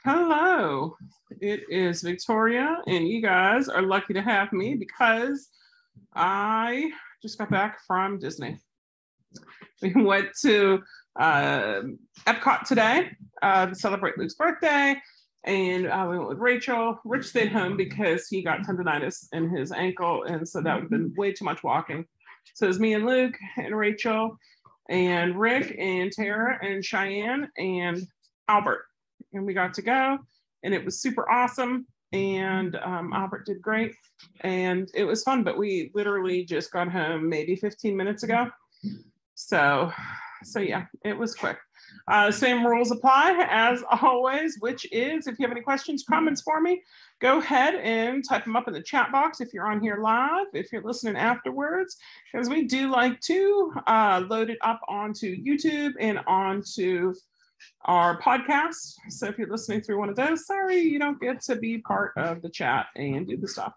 Hello, it is Victoria, and you guys are lucky to have me because I just got back from Disney. We went to Epcot today to celebrate Luke's birthday, and we went with Rachel. Rich stayed home because he got tendonitis in his ankle, and so that would have been way too much walking. So it was me and Luke and Rachel and Rick and Tara and Cheyenne and Albert. And we got to go, and it was super awesome. And Albert did great, and it was fun. But we literally just got home maybe 15 minutes ago. So yeah, it was quick. Same rules apply as always, which is if you have any questions, comments for me, go ahead and type them up in the chat box if you're on here live, if you're listening afterwards, because we do like to load it up onto YouTube and onto our podcast. So if you're listening through one of those, sorry, you don't get to be part of the chat and do the stuff.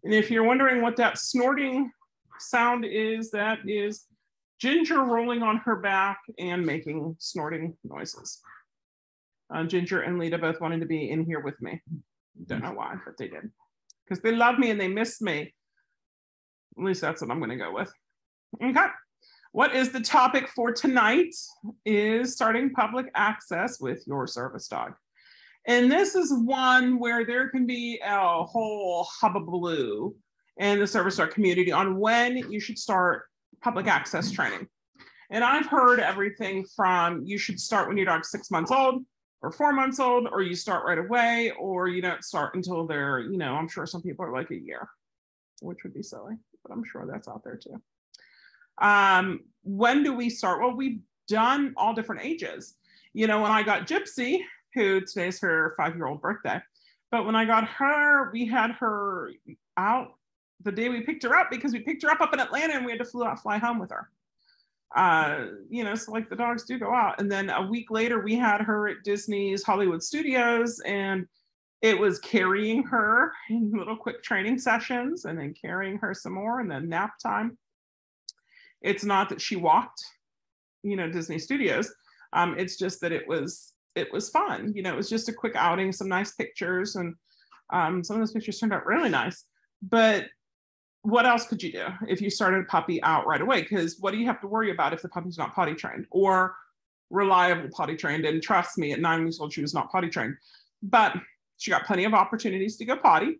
And if you're wondering what that snorting sound is, that is Ginger rolling on her back and making snorting noises. Ginger and Lita both wanted to be in here with me. Don't know why, but they did. Because they love me and they miss me. At least that's what I'm going to go with. Okay. What is the topic for tonight is starting public access with your service dog. And this is one where there can be a whole hubbubaloo in the service dog community on when you should start public access training. And I've heard everything from you should start when your dog's 6 months old or 4 months old, or you start right away, or you don't start until they're, I'm sure some people are like a year, which would be silly, but I'm sure that's out there too. When do we start? Well, we've done all different ages. When I got Gypsy, who today's her 5-year-old birthday, but when I got her, we had her out the day we picked her up because we picked her up in Atlanta and we had to fly home with her. So like the dogs do go out. And then a week later, we had her at Disney's Hollywood Studios, and it was carrying her in little quick training sessions and then carrying her some more and then nap time. It's not that she walked, Disney Studios. It's just that it was fun. It was just a quick outing, some nice pictures, and some of those pictures turned out really nice. But what else could you do if you started a puppy out right away? Because what do you have to worry about if the puppy's not potty trained or reliable potty trained? And trust me, at 9 weeks old, she was not potty trained, but she got plenty of opportunities to go potty,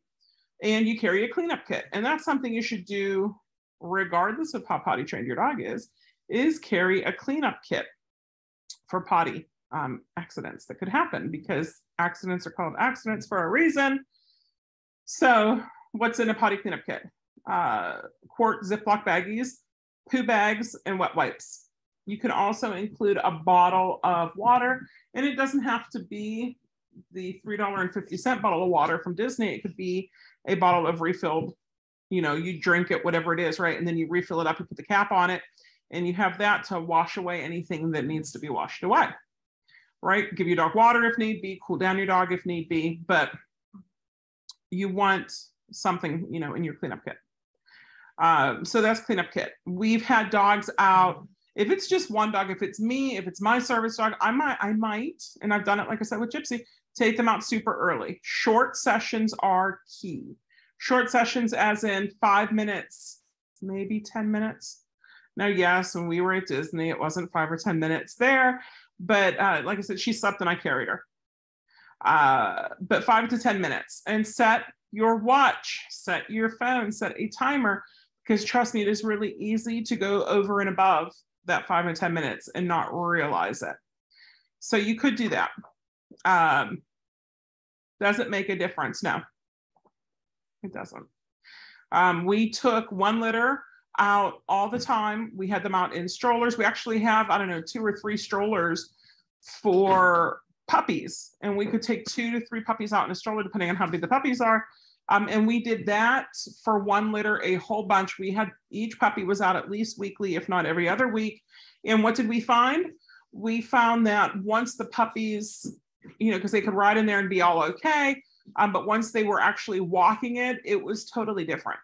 and you carry a cleanup kit. And that's something you should do regardless of how potty trained your dog is carry a cleanup kit for potty accidents that could happen, because accidents are called accidents for a reason. So what's in a potty cleanup kit? Quart Ziploc baggies, poo bags, and wet wipes. You can also include a bottle of water, and it doesn't have to be the $3.50 bottle of water from Disney. It could be a bottle of refilled, you drink it, whatever it is, right? And then you refill it up, you put the cap on it, and you have that to wash away anything that needs to be washed away, right? Give your dog water if need be, cool down your dog if need be, but you want something, in your cleanup kit. So that's cleanup kit. We've had dogs out. If it's just one dog, if it's me, if it's my service dog, I might, and I've done it, like I said, with Gypsy, take them out super early. Short sessions are key. Short sessions as in 5 minutes, maybe 10 minutes. Now, yes, when we were at Disney, it wasn't 5 or 10 minutes there, but like I said, she slept and I carried her. But 5 to 10 minutes, and set your watch, set your phone, set a timer, because trust me, it is really easy to go over and above that 5 and 10 minutes and not realize it. So you could do that. Does it make a difference? No, it doesn't. We took 1 litter out all the time. We had them out in strollers. We actually have, 2 or 3 strollers for puppies, and we could take 2 to 3 puppies out in a stroller, depending on how big the puppies are. And we did that for 1 litter, a whole bunch. We had, each puppy was out at least weekly, if not every other week. And what did we find? We found that once the puppies, because they could ride in there and be all okay, but once they were actually walking it, it was totally different.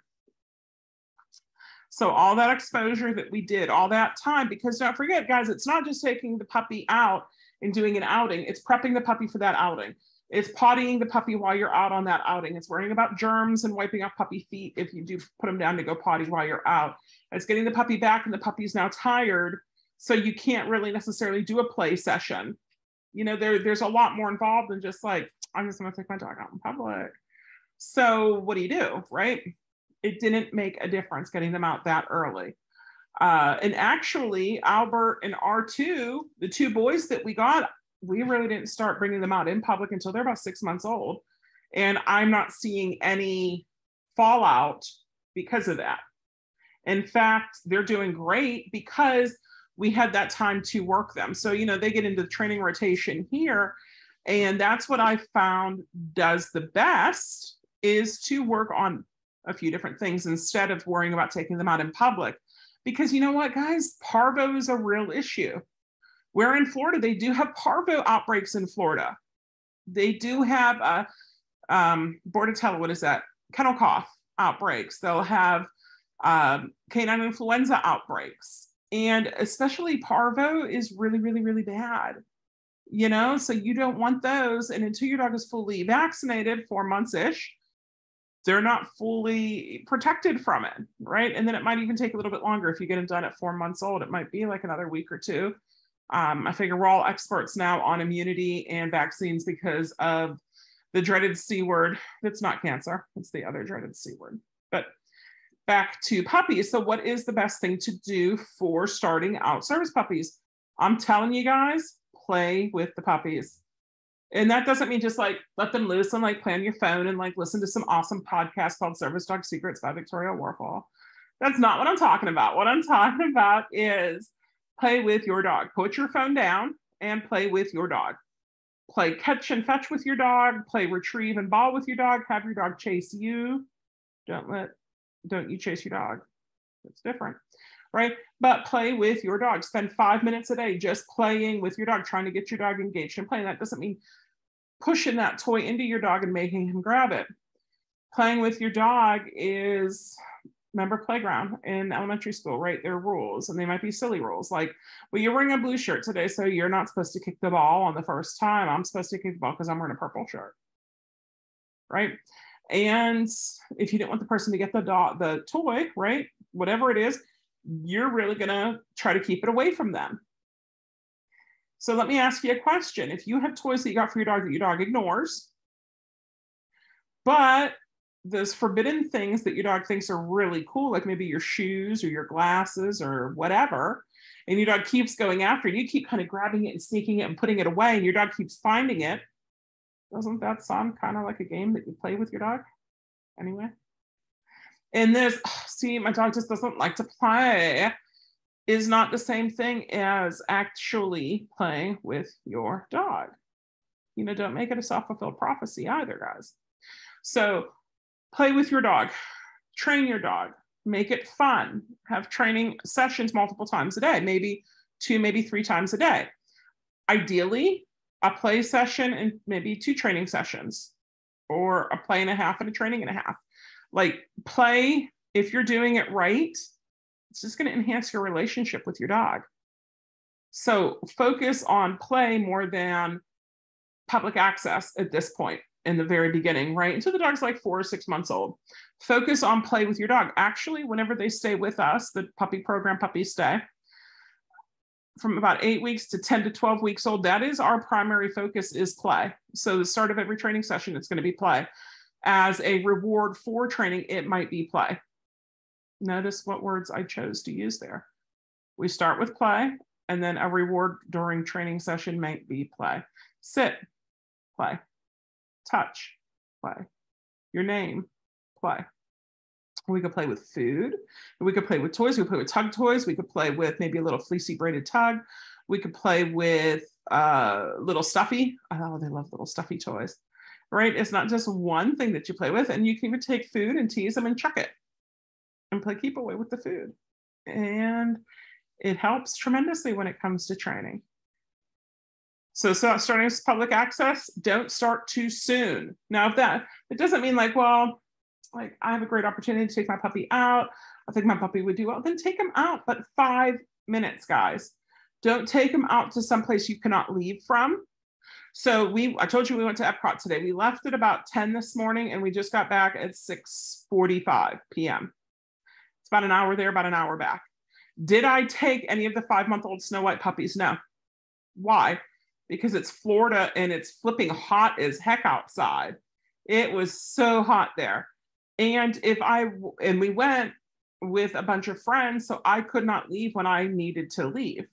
So all that exposure that we did, all that time, because don't forget, guys, it's not just taking the puppy out and doing an outing, it's prepping the puppy for that outing. It's pottying the puppy while you're out on that outing. It's worrying about germs and wiping off puppy feet if you do put them down to go potty while you're out. It's getting the puppy back and the puppy's now tired, so you can't really necessarily do a play session. You know, there's a lot more involved than just like, I'm just going to take my dog out in public. So what do, right? It didn't make a difference getting them out that early. And actually, Albert and R2, the two boys that we got, we really didn't start bringing them out in public until they're about 6 months old. And I'm not seeing any fallout because of that. In fact, they're doing great because we had that time to work them. So, you know, they get into the training rotation here. And that's what I found does the best, is to work on a few different things instead of worrying about taking them out in public. Because you know what, guys, parvo is a real issue. Where in Florida, they do have parvo outbreaks in Florida. They do have Bordetella, what is that? Kennel cough outbreaks. They'll have canine influenza outbreaks. And especially parvo is really, really, really bad. You know, so you don't want those. And until your dog is fully vaccinated, 4 months-ish, they're not fully protected from it, right? And then it might even take a little bit longer. If you get them done at 4 months old, it might be like another week or two. I figure we're all experts now on immunity and vaccines because of the dreaded C word. It's not cancer, it's the other dreaded C word. But back to puppies. So what is the best thing to do for starting out service puppies? I'm telling you guys, play with the puppies. And that doesn't mean just like let them loose and like play on your phone and like listen to some awesome podcast called Service Dog Secrets by Victoria Warfall. That's not what I'm talking about. What I'm talking about is play with your dog. Put your phone down and play with your dog. Play catch and fetch with your dog. Play retrieve and ball with your dog. Have your dog chase you. Don't you chase your dog. It's different, right? But play with your dog. Spend 5 minutes a day just playing with your dog, trying to get your dog engaged in playing. That doesn't mean pushing that toy into your dog and making him grab it. Playing with your dog is, remember playground in elementary school, right? There are rules, and they might be silly rules. Like, well, you're wearing a blue shirt today, so you're not supposed to kick the ball on the first time. I'm supposed to kick the ball because I'm wearing a purple shirt, right? And if you didn't want the person to get the toy, right, whatever it is, you're really going to try to keep it away from them. So let me ask you a question. If you have toys that you got for your dog that your dog ignores, but those forbidden things that your dog thinks are really cool, like maybe your shoes or your glasses or whatever, and your dog keeps going after it, you keep kind of grabbing it and sneaking it and putting it away, and your dog keeps finding it, doesn't that sound kind of like a game that you play with your dog? Anyway. And this, see, my dog just doesn't like to play, is not the same thing as actually playing with your dog. You know, don't make it a self-fulfilled prophecy either, guys. So play with your dog, train your dog, make it fun, have training sessions multiple times a day, maybe 2, maybe 3 times a day. Ideally, a play session and maybe 2 training sessions, or a play and a half and a training and a half. Like, play, if you're doing it right, it's just going to enhance your relationship with your dog. So focus on play more than public access at this point in the very beginning, right? Until the dog's like 4 or 6 months old. Focus on play with your dog. Actually, whenever they stay with us, the puppy program, Puppies Stay, from about 8 weeks to 10 to 12 weeks old, that is our primary focus, is play. So the start of every training session, it's going to be play. As a reward for training, it might be play. Notice what words I chose to use there. We start with play, and then a reward during training session might be play. Sit, play. Touch, play. Your name, play. We could play with food. We could play with toys. We could play with tug toys. We could play with maybe a little fleecy braided tug. We could play with little stuffy. Oh, they love little stuffy toys, right? It's not just one thing that you play with. And you can even take food and tease them and chuck it and play keep away with the food. And it helps tremendously when it comes to training. So starting with public access, don't start too soon. Now, if that, it doesn't mean like, well, like I have a great opportunity to take my puppy out, I think my puppy would do well, then take him out, but 5 minutes, guys. Don't take him out to someplace you cannot leave from. So I told you we went to Epcot today. We left at about 10 this morning and we just got back at 6:45 p.m. It's about an hour there, about an hour back. Did I take any of the 5-month-old Snow White puppies? No. Why? Because it's Florida and it's flipping hot as heck outside. It was so hot there. And we went with a bunch of friends, so I could not leave when I needed to leave.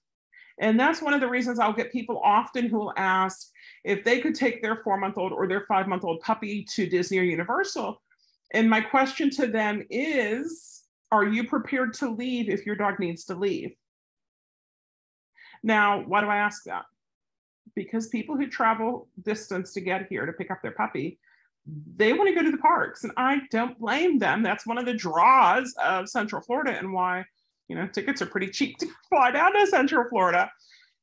And that's one of the reasons I'll get people often who will ask if they could take their 4-month-old or their 5-month-old puppy to Disney or Universal. And my question to them is, are you prepared to leave if your dog needs to leave? Now, why do I ask that? Because people who travel distance to get here to pick up their puppy, they want to go to the parks, and I don't blame them. That's one of the draws of Central Florida and why, tickets are pretty cheap to fly down to Central Florida,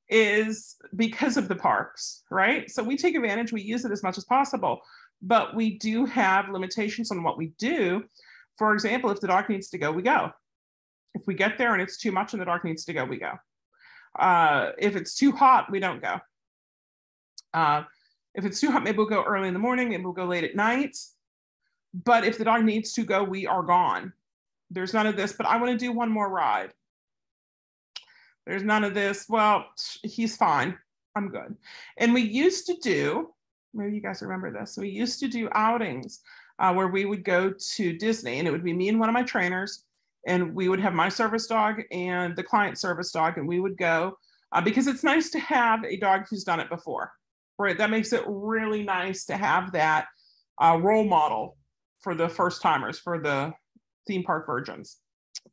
is because of the parks, right? So we take advantage, we use it as much as possible, but we do have limitations on what we do. For example, if the dog needs to go, we go. If we get there and it's too much and the dog needs to go, we go. If it's too hot, we don't go. If it's too hot, maybe we'll go early in the morning, maybe we'll go late at night. But if the dog needs to go, we are gone. There's none of this, but I want to do one more ride. There's none of this. Well, he's fine. I'm good. And we used to do, maybe you guys remember this. We used to do outings where we would go to Disney, and it would be me and one of my trainers, and we would have my service dog and the client service dog, and we would go because it's nice to have a dog who's done it before, right? That makes it really nice to have that role model for the first timers, for the theme park virgins,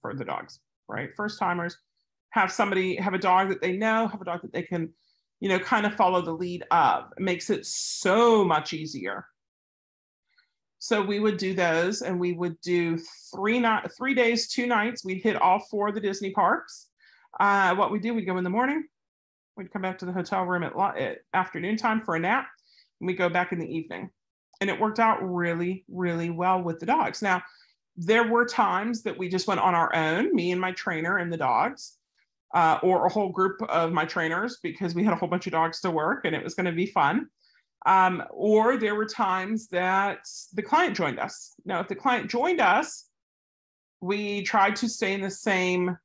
for the dogs, right? First timers, have a dog that they know, have a dog that they can, kind of follow the lead of. It makes it so much easier. So we would do those, and we would do 3 days, 2 nights. We'd hit all 4 of the Disney parks. What we do, we'd go in the morning, we'd come back to the hotel room at afternoon time for a nap, and we go back in the evening. And it worked out really, really well with the dogs. Now, there were times that we just went on our own, me and my trainer and the dogs, or a whole group of my trainers, because we had a whole bunch of dogs to work and it was going to be fun. Or there were times that the client joined us. Now, if the client joined us, we tried to stay in the same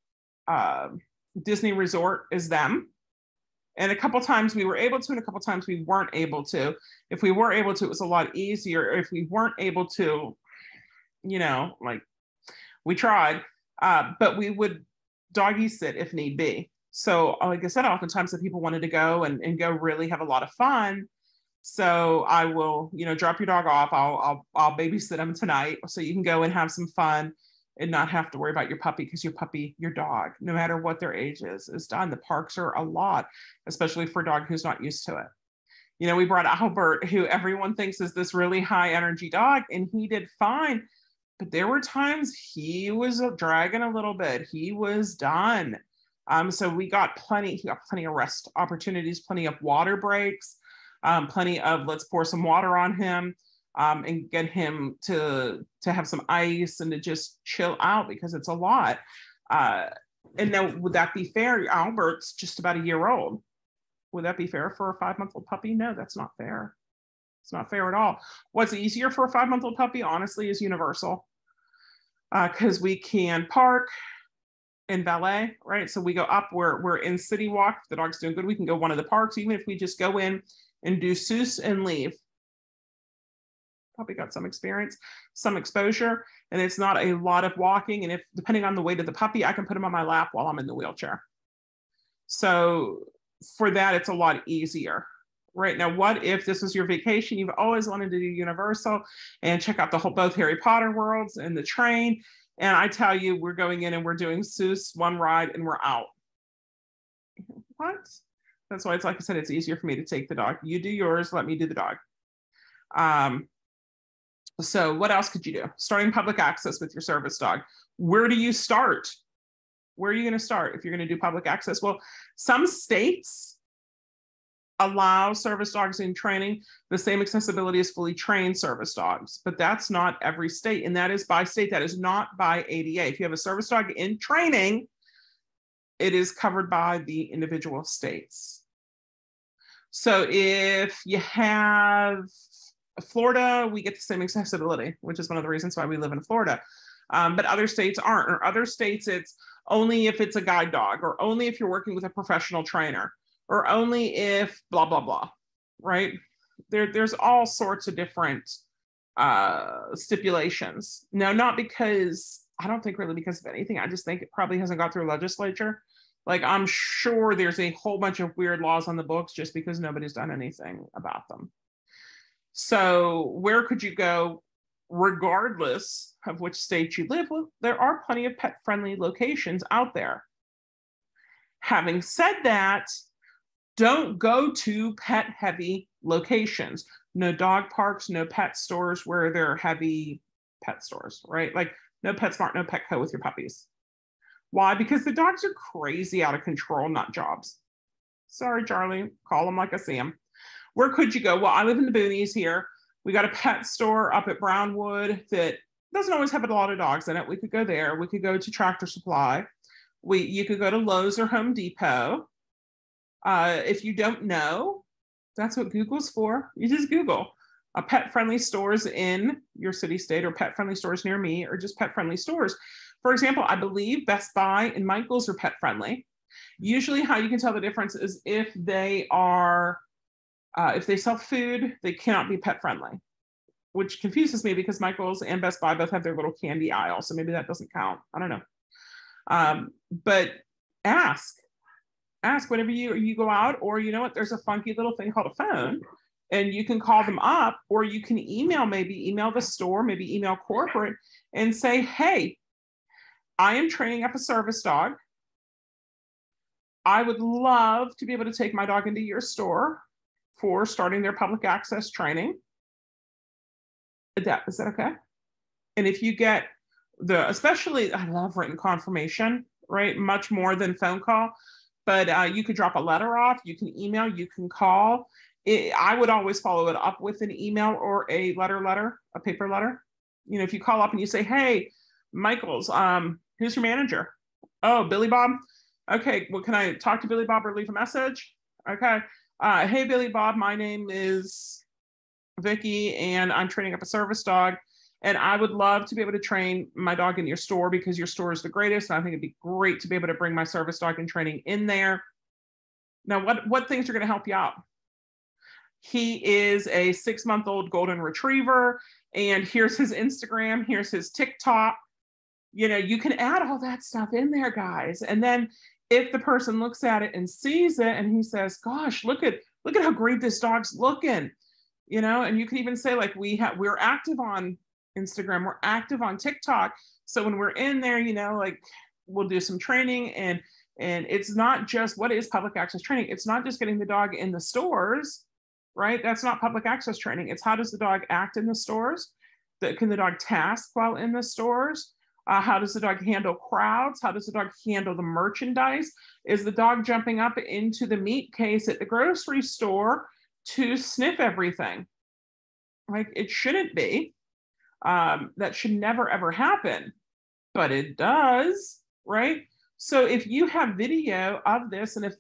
Disney resort as them. And a couple times we were able to, and a couple times we weren't able to. If we were able to, it was a lot easier. If we weren't able to, we tried, but we would doggy sit if need be. So like I said, oftentimes the people wanted to go and go really have a lot of fun. So I will, drop your dog off. I'll babysit them tonight so you can go and have some fun and not have to worry about your puppy, because your dog, no matter what their age is done. The parks are a lot, especially for a dog who's not used to it. We brought Albert, who everyone thinks is this really high energy dog, and he did fine. But there were times he was dragging a little bit. He was done. So he got plenty of rest opportunities, plenty of water breaks, plenty of let's pour some water on him and get him to have some ice and to just chill out, because it's a lot. And now, would that be fair? Albert's just about a year old. Would that be fair for a 5-month-old puppy? No, that's not fair. It's not fair at all. What's easier for a 5-month-old puppy, honestly, is Universal, because we can park and valet, right? So we go up, we're in City Walk. If the dog's doing good, we can go one of the parks, even if we just go in and do Seuss and leave. Puppy got some experience, some exposure, and it's not a lot of walking. And if, depending on the weight of the puppy, I can put him on my lap while I'm in the wheelchair. So for that, it's a lot easier. Right now, what if this was your vacation? You've always wanted to do Universal and check out both Harry Potter worlds and the train. And I tell you, we're going in and we're doing Seuss, one ride, and we're out. What? That's why it's like I said, it's easier for me to take the dog. You do yours, let me do the dog. So what else could you do? Starting public access with your service dog. Where do you start? Where are you going to start if you're going to do public access? Well, some states allow service dogs in training the same accessibility as fully trained service dogs, but that's not every state, and that is by state. That is not by ADA. If you have a service dog in training, it is covered by the individual states. So if you have Florida, we get the same accessibility, which is one of the reasons why we live in Florida. But other states aren't, or other states it's only if it's a guide dog, or only if you're working with a professional trainer, or only if blah, blah, blah, right? There's all sorts of different stipulations. Now, not because, I don't think really because of anything. I just think it probably hasn't got through legislature. Like, I'm sure there's a whole bunch of weird laws on the books just because nobody's done anything about them. So where could you go regardless of which state you live? Well, there are plenty of pet-friendly locations out there. Having said that, don't go to pet-heavy locations. No dog parks, no pet stores where there are heavy pet stores, right? Like no PetSmart, no Petco with your puppies. Why? Because the dogs are crazy out of control, not jobs. Sorry, Charlie, call them like I see them. Where could you go? Well, I live in the boonies here. We got a pet store up at Brownwood that doesn't always have a lot of dogs in it. We could go there. We could go to Tractor Supply. You could go to Lowe's or Home Depot. If you don't know, that's what Google's for. You just Google pet-friendly stores in your city, state, or pet-friendly stores near me, or just pet-friendly stores. For example, I believe Best Buy and Michael's are pet-friendly. Usually how you can tell the difference is if they are, if they sell food, they cannot be pet-friendly, which confuses me because Michael's and Best Buy both have their little candy aisle, so maybe that doesn't count. I don't know. But ask whenever you go out, or you know what, there's a funky little thing called a phone, and you can call them up, or you can email the store, maybe email corporate and say, hey, I am training up a service dog. I would love to be able to take my dog into your store for starting their public access training. Is that okay? And if you get especially, I love written confirmation, right? Much more than phone call. But you could drop a letter off, you can email, you can call. I would always follow it up with an email or a a paper letter. You know, if you call up and you say, hey, Michael's, who's your manager? Oh, Billy Bob. Okay, well, can I talk to Billy Bob or leave a message? Okay. Hey, Billy Bob, my name is Vicky, and I'm training up a service dog. And I would love to be able to train my dog in your store because your store is the greatest. And I think it'd be great to be able to bring my service dog in training in there. Now, what things are going to help you out? He is a 6-month-old golden retriever, and here's his Instagram, here's his TikTok. You know, you can add all that stuff in there, guys. And then if the person looks at it and sees it and he says, gosh, look at how great this dog's looking, you know, and you can even say, like, we're active on Instagram, we're active on TikTok. So when we're in there, you know, like, we'll do some training, and it's not just, what is public access training? It's not just getting the dog in the stores, right? That's not public access training. It's how does the dog act in the stores? Can the dog task while in the stores? How does the dog handle crowds? How does the dog handle the merchandise? Is the dog jumping up into the meat case at the grocery store to sniff everything? Like, it shouldn't be. That should never, ever happen, but it does, right? So if you have video of this, and if,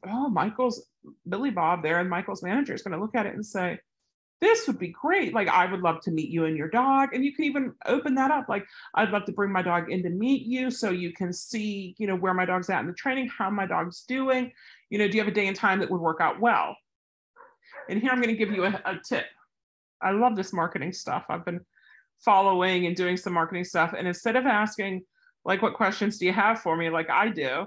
Billy Bob there and Michael's manager is going to look at it and say, this would be great. Like, I would love to meet you and your dog. And you can even open that up. Like, I'd love to bring my dog in to meet you so you can see, you know, where my dog's at in the training, how my dog's doing. You know, do you have a day and time that would work out well? And here I'm going to give you a tip. I love this marketing stuff. I've been following and doing some marketing stuff. And instead of asking, like, what questions do you have for me, like I do,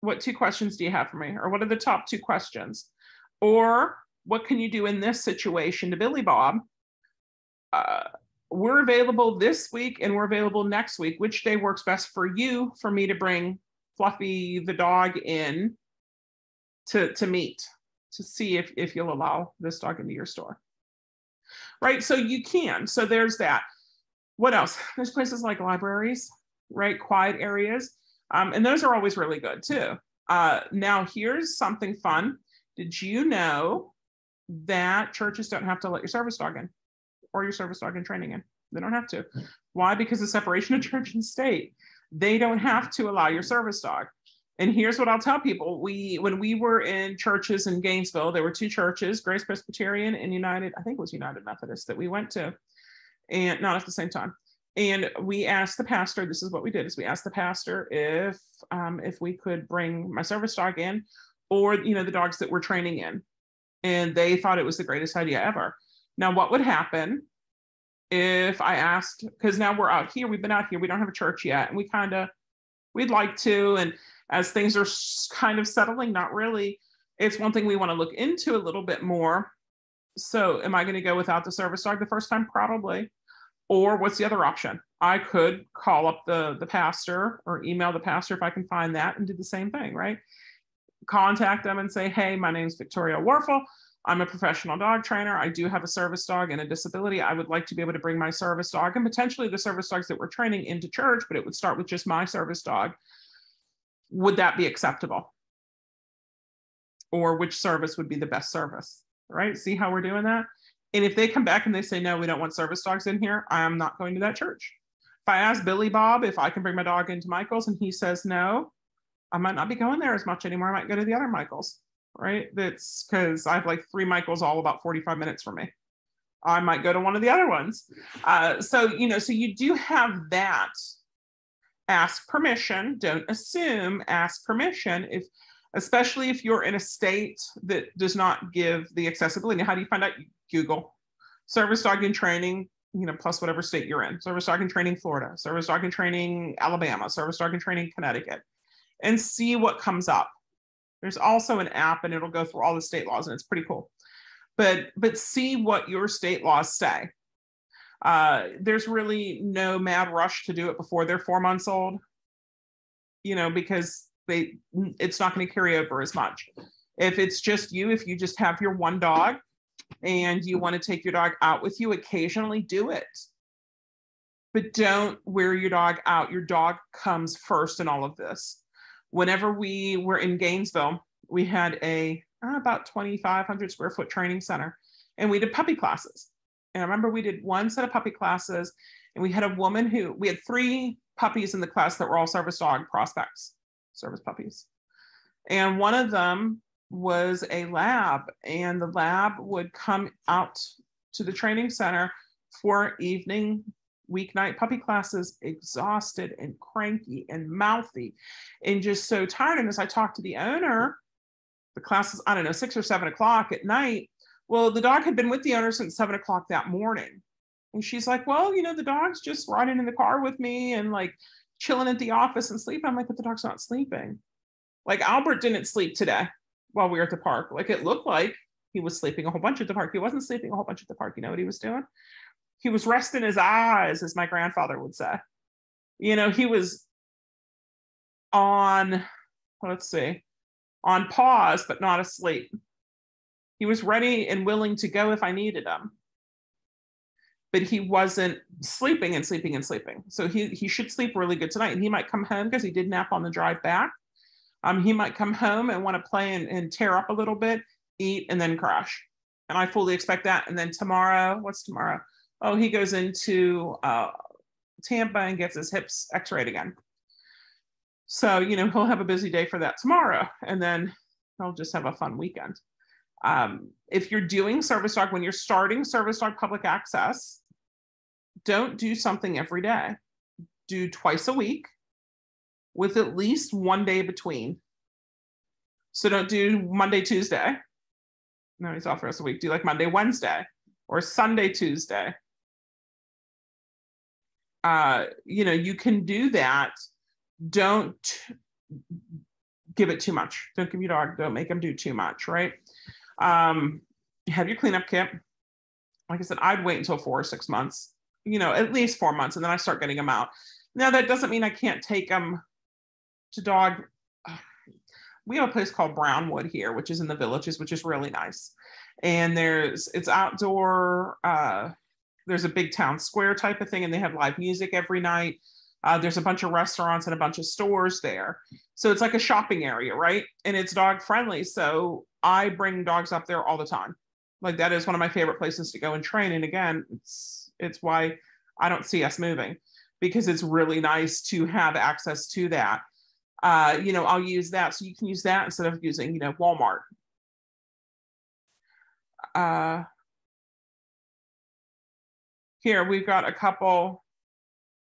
what 2 questions do you have for me? Or what are the top 2 questions? Or what can you do in this situation to Billy Bob? We're available this week and we're available next week. Which day works best for you for me to bring Fluffy the dog in to meet, to see if you'll allow this dog into your store? Right, so you can. So there's that. What else? There's places like libraries, right? Quiet areas. And those are always really good too. Now here's something fun. Did you know that churches don't have to let your service dog in, or your service dog in training in? They don't have to. Why? Because of separation of church and state. They don't have to allow your service dog. And here's what I'll tell people. When we were in churches in Gainesville, there were two churches, Grace Presbyterian and United, I think it was United Methodist, that we went to, and not at the same time. And we asked the pastor, this is what we did, is we asked the pastor if we could bring my service dog in, or, the dogs that we're training in. And they thought it was the greatest idea ever. Now, what would happen if I asked, because now we're out here, we've been out here, we don't have a church yet, and we'd like to, and as things are kind of settling, not really, it's one thing we want to look into a little bit more. So am I going to go without the service dog the first time? Probably. Or what's the other option? I could call up the pastor or email the pastor if I can find that, and do the same thing, right? Contact them and say, hey, my name is Victoria Warfel. I'm a professional dog trainer. I do have a service dog and a disability. I would like to be able to bring my service dog and potentially the service dogs that we're training into church, but it would start with just my service dog. Would that be acceptable? Or which service would be the best service, right? See how we're doing that? And if they come back and they say, no, we don't want service dogs in here, I'm not going to that church. If I ask Billy Bob if I can bring my dog into Michael's and he says no, I might not be going there as much anymore. I might go to the other Michael's, right? That's because I have like 3 Michael's all about 45 minutes from me. I might go to one of the other ones. So you do have that. Ask permission, don't assume, ask permission, especially if you're in a state that does not give the accessibility. Now, how do you find out? Google service dog in training, plus whatever state you're in. Service dog in training Florida, service dog in training Alabama, service dog in training Connecticut, and see what comes up. There's also an app and it'll go through all the state laws and it's pretty cool. But see what your state laws say. There's really no mad rush to do it before they're 4 months old, because it's not going to carry over as much. If it's just you, if you just have your one dog and you want to take your dog out with you, occasionally do it. But don't wear your dog out. Your dog comes first in all of this. Whenever we were in Gainesville, we had about 2,500 square foot training center, and we did puppy classes. And I remember we did one set of puppy classes, and we had a woman we had 3 puppies in the class that were all service dog prospects, service puppies. And one of them was a lab, and the lab would come out to the training center for evening weeknight puppy classes, exhausted and cranky and mouthy and just so tired. And as I talked to the owner, the class is, 6 or 7 o'clock at night. Well, the dog had been with the owner since 7 o'clock that morning. And she's like, well, the dog's just riding in the car with me and like chilling at the office and sleeping. I'm like, but the dog's not sleeping. Like Albert didn't sleep today while we were at the park. Like it looked like he was sleeping a whole bunch at the park. He wasn't sleeping a whole bunch at the park. You know what he was doing? He was resting his eyes, as my grandfather would say. He was on pause, but not asleep. He was ready and willing to go if I needed him. But he wasn't sleeping and sleeping and sleeping. So he should sleep really good tonight. And he might come home because he did nap on the drive back. He might come home and want to play and tear up a little bit, eat, and then crash. And I fully expect that. And then tomorrow, what's tomorrow? Oh, he goes into Tampa and gets his hips x-rayed again. So, he'll have a busy day for that tomorrow. And then he'll just have a fun weekend. If you're doing service dog, when you're starting service dog public access, don't do something every day. Do twice a week with at least one day between. So don't do Monday, Tuesday. No, he's off the rest of the week. Do like Monday, Wednesday, or Sunday, Tuesday. You can do that. Don't give it too much. Don't give your dog, don't make them do too much, right? Have your cleanup kit. Like I said, I'd wait until 4 or 6 months, at least 4 months, and then I start getting them out. Now, that doesn't mean I can't take them to dog. We have a place called Brownwood here, which is in the Villages, which is really nice. And it's outdoor. There's a big town square type of thing, and they have live music every night. There's a bunch of restaurants and a bunch of stores there. So it's like a shopping area, right? And it's dog friendly. So I bring dogs up there all the time. Like that is one of my favorite places to go and train. And again, it's why I don't see us moving, because it's really nice to have access to that. I'll use that. So you can use that instead of using, Walmart. Here we've got a couple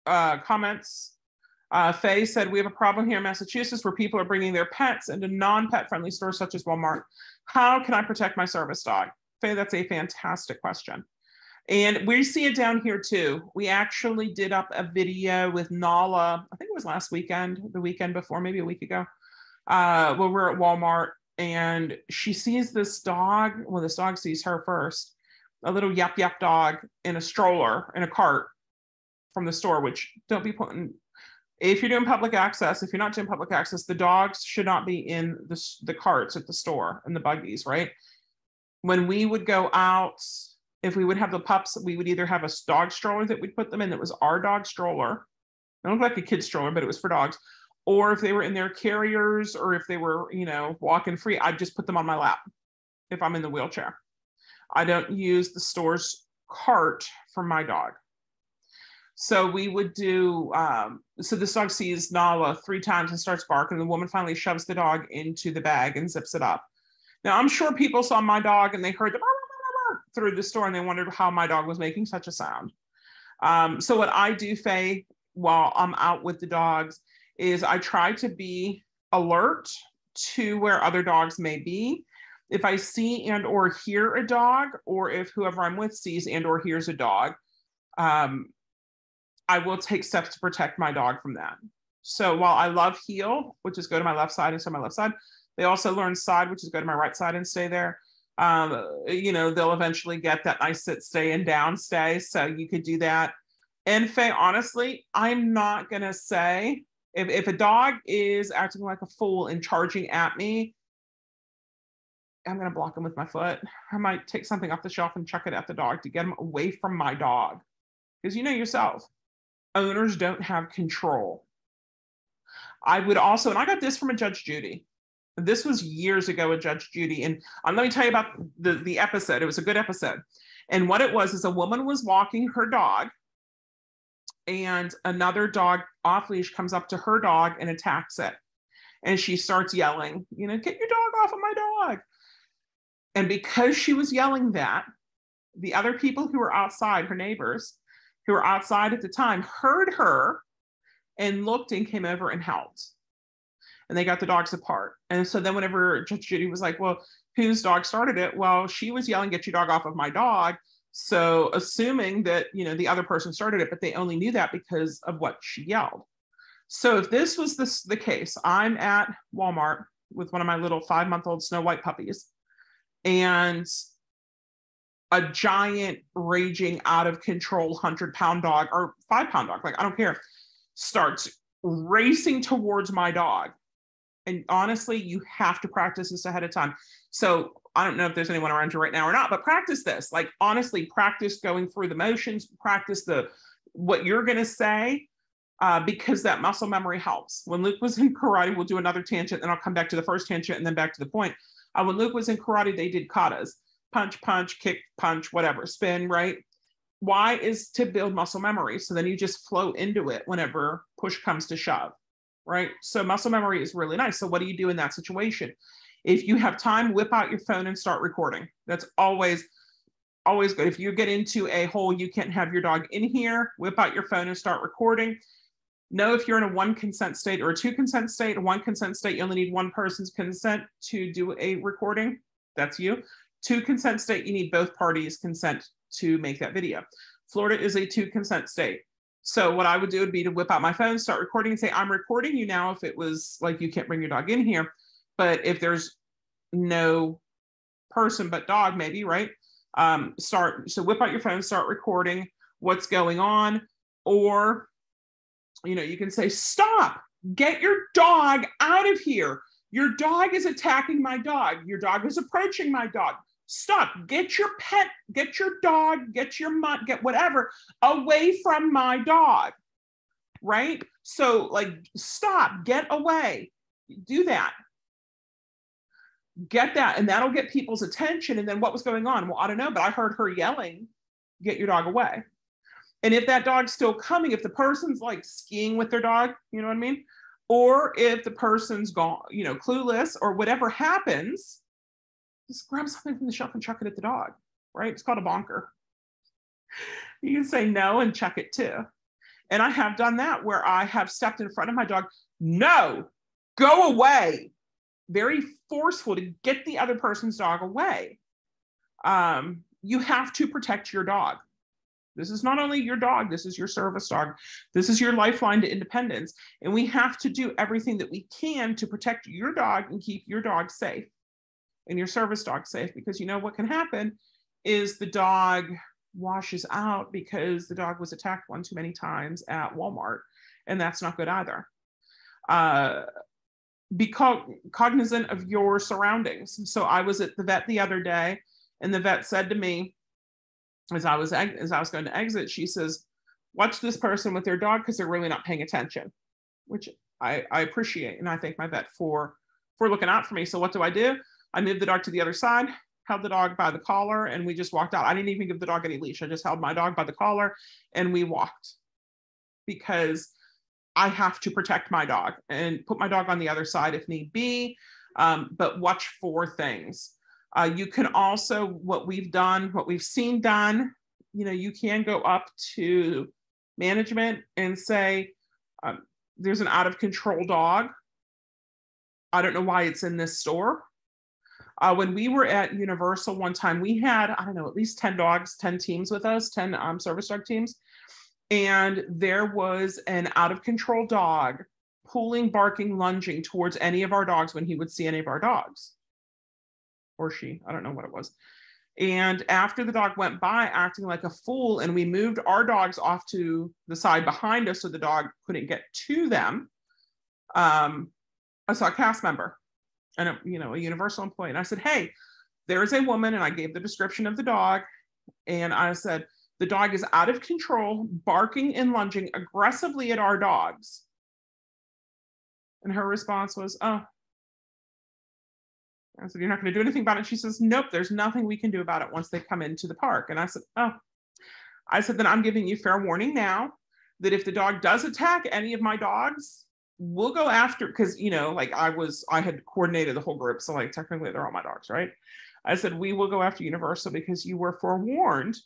comments. Faye said, we have a problem here in Massachusetts where people are bringing their pets into non-pet friendly stores such as Walmart. How can I protect my service dog? Faye, that's a fantastic question. And we see it down here too. We actually did up a video with Nala, I think it was last weekend, the weekend before, maybe a week ago, when we're at Walmart, and she sees this dog. Well, this dog sees her first, a little yap yap dog in a stroller, in a cart from the store, which don't be putting, if you're doing public access, if you're not doing public access, the dogs should not be in the carts at the store and the buggies, right? When we would go out, if we would have the pups, we would either have a dog stroller that we'd put them in that was our dog stroller. It looked like a kid's stroller, but it was for dogs. Or if they were in their carriers, or if they were, walking free, I'd just put them on my lap if I'm in the wheelchair. I don't use the store's cart for my dog. So we would do, so this dog sees Nala 3 times and starts barking. The woman finally shoves the dog into the bag and zips it up. Now, I'm sure people saw my dog and they heard the through the store and they wondered how my dog was making such a sound. So what I do, Faye, while I'm out with the dogs is I try to be alert to where other dogs may be. If I see and or hear a dog, or if whoever I'm with sees and or hears a dog, I will take steps to protect my dog from that. So while I love heel, which is go to my left side and stay on my left side, they also learn side, which is go to my right side and stay there. They'll eventually get that nice sit, stay, and down stay. So you could do that. And Faye, honestly, I'm not going to say, if a dog is acting like a fool and charging at me, I'm going to block him with my foot. I might take something off the shelf and chuck it at the dog to get him away from my dog. Because you know yourself, owners don't have control. I would also, and I got this from a Judge Judy. This was years ago with Judge Judy. And let me tell you about the episode. It was a good episode. And what it was is a woman was walking her dog, and another dog off leash comes up to her dog and attacks it. And she starts yelling, get your dog off of my dog. And because she was yelling that, the other people who were outside, her neighbors who were outside at the time, heard her and looked and came over and helped. And they got the dogs apart. And so then whenever Judge Judy was like, well, whose dog started it? Well, she was yelling, get your dog off of my dog. So assuming that, the other person started it, but they only knew that because of what she yelled. So if this was the case, I'm at Walmart with one of my little 5-month-old Snow White puppies, and a giant raging out of control 100-pound dog or 5-pound dog, like I don't care, starts racing towards my dog. And honestly, you have to practice this ahead of time. So I don't know if there's anyone around you right now or not, but practice this. Like honestly, practice going through the motions, practice what you're going to say, because that muscle memory helps. When Luke was in karate, we'll do another tangent, and I'll come back to the first tangent and then back to the point. When Luke was in karate, they did katas: punch, punch, kick, punch, whatever, spin, right? Why is to build muscle memory. So then you just flow into it whenever push comes to shove, right? So muscle memory is really nice. So what do you do in that situation? If you have time, whip out your phone and start recording. That's always good. If you get into a hole, you can't have your dog in here, whip out your phone and start recording. Know if you're in a 1 consent state or a 2 consent state. A 1 consent state, you only need one person's consent to do a recording. That's you. 2 consent state, you need both parties' consent to make that video. Florida is a 2 consent state. So what I would do would be to whip out my phone, start recording, and say, I'm recording you now. If it was like you can't bring your dog in here, but if there's no person but dog, maybe, right? So whip out your phone, start recording what's going on. Or, you can say, stop, get your dog out of here. Your dog is attacking my dog. Your dog is approaching my dog. Stop, get your pet, get your dog, get your mutt, get whatever away from my dog, right? So like, stop, get away, do that. Get that, and that'll get people's attention. And then what was going on? Well, I don't know, but I heard her yelling, get your dog away. And if that dog's still coming, if the person's like skiing with their dog, you know what I mean? Or if the person's gone, clueless or whatever happens, just grab something from the shelf and chuck it at the dog, right? It's called a bonker. You can say no and check it too. And I have done that where I have stepped in front of my dog. No, go away. Very forceful to get the other person's dog away. You have to protect your dog. This is not only your dog, this is your service dog. This is your lifeline to independence. And we have to do everything that we can to protect your dog and keep your dog safe and your service dog safe. Because what can happen is the dog washes out because the dog was attacked one too many times at Walmart. And that's not good either. Be cognizant of your surroundings. So I was at the vet the other day, and the vet said to me, as I was going to exit, she says, watch this person with their dog because they're really not paying attention, which I appreciate. And I thank my vet for looking out for me. So what do? I moved the dog to the other side, held the dog by the collar, and we just walked out. I didn't even give the dog any leash. I just held my dog by the collar and we walked, because I have to protect my dog and put my dog on the other side if need be, but watch for things. You can also, what we've seen done, you can go up to management and say, there's an out of control dog. I don't know why it's in this store. When we were at Universal one time, we had, at least 10 dogs, 10 teams with us, 10 service dog teams. And there was an out of control dog pulling, barking, lunging towards any of our dogs when he would see any of our dogs. Or she, I don't know what it was. And after the dog went by acting like a fool, and we moved our dogs off to the side behind us so the dog couldn't get to them, I saw a cast member and a Universal employee. And I said, hey, there's a woman, and I gave the description of the dog. And I said, the dog is out of control, barking and lunging aggressively at our dogs. And her response was, oh. I said, you're not going to do anything about it? She says, nope, there's nothing we can do about it once they come into the park. And I said, oh. I said, then I'm giving you fair warning now that if the dog does attack any of my dogs, we'll go after, because, I had coordinated the whole group. So technically they're all my dogs, right? I said, we will go after Universal because you were forewarned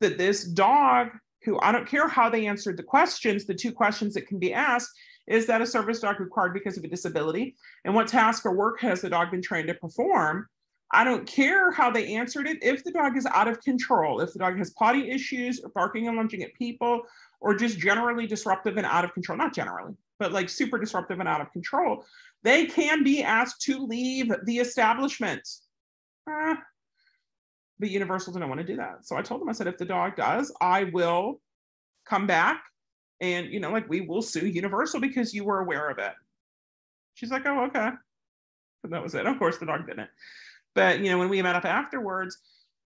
that this dog, who I don't care how they answered the questions, the two questions that can be asked, is that a service dog required because of a disability? And what task or work has the dog been trained to perform? I don't care how they answered it. If the dog is out of control, if the dog has potty issues or barking and lunging at people, or just generally disruptive and out of control, not generally, but super disruptive and out of control, they can be asked to leave the establishment. But Universal didn't want to do that. So I told them, I said, if the dog does, I will come back and, we will sue Universal because you were aware of it. She's like, oh, okay. And that was it. Of course, the dog didn't. But, when we met up afterwards,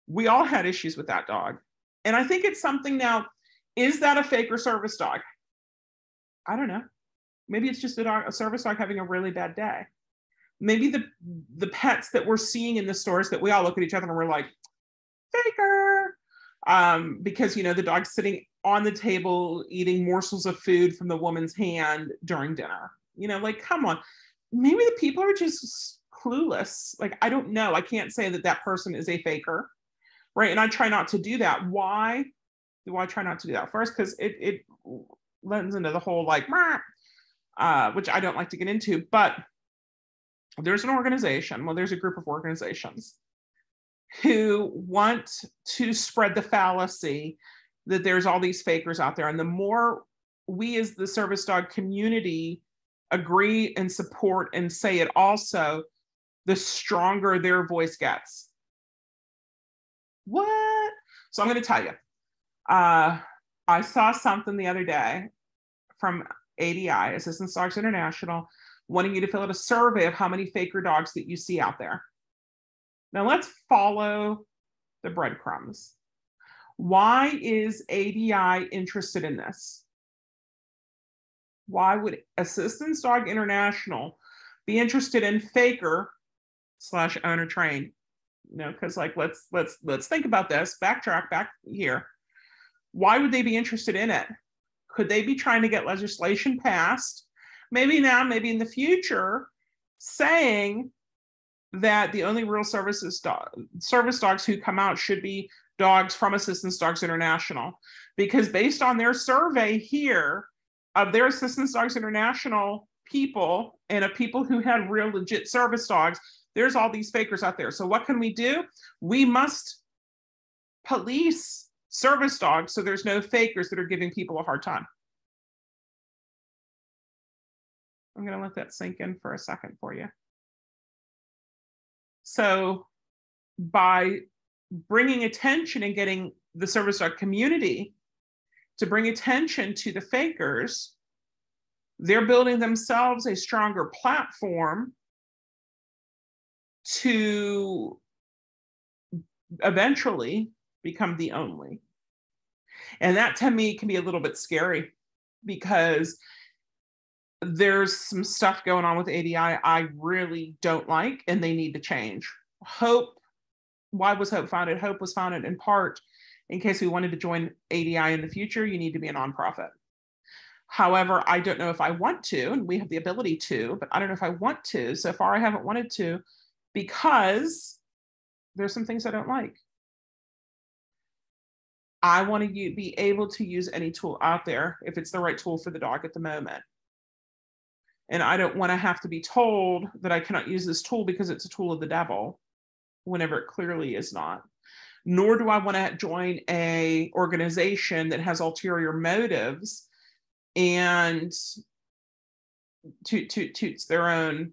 we all had issues with that dog. And I think it's something now, is that a fake or service dog? I don't know. Maybe it's just a service dog having a really bad day. Maybe the pets that we're seeing in the stores that we all look at each other and we're like, faker. Because, the dog's sitting on the table eating morsels of food from the woman's hand during dinner. Come on. Maybe the people are just clueless. I don't know. I can't say that person is a faker, right? And I try not to do that. Why do I try not to do that? First, because it lends into the whole which I don't like to get into. But there's an organization, there's a group of organizations who want to spread the fallacy that there's all these fakers out there. And the more we as the service dog community agree and support and say it also, the stronger their voice gets. What? So I'm going to tell you, I saw something the other day from ADI, Assistance Dogs International, wanting you to fill out a survey of how many faker dogs that you see out there. Now let's follow the breadcrumbs. Why is ADI interested in this? Why would Assistance Dog International be interested in faker / owner train? Because let's think about this. Backtrack back here. Why would they be interested in it? Could they be trying to get legislation passed maybe now, maybe in the future, saying that the only real service dogs who come out should be dogs from Assistance Dogs International, because based on their survey here of their Assistance Dogs International people and of people who had real legit service dogs, there's all these fakers out there. So what can we do? We must police service dogs so there's no fakers that are giving people a hard time. I'm going to let that sink in for a second for you. So by bringing attention and getting the service dog community to bring attention to the fakers, they're building themselves a stronger platform to eventually become the only. And that to me can be a little bit scary, because there's some stuff going on with ADI I really don't like, and they need to change. Hope, why was Hope founded? Hope was founded in part in case we wanted to join ADI in the future, you need to be a nonprofit. However, I don't know if I want to, and we have the ability to, but I don't know if I want to. So far, I haven't wanted to, because there's some things I don't like. I want to be able to use any tool out there if it's the right tool for the dog at the moment. And I don't want to have to be told that I cannot use this tool because it's a tool of the devil, whenever it clearly is not. Nor do I want to join an organization that has ulterior motives and toots their own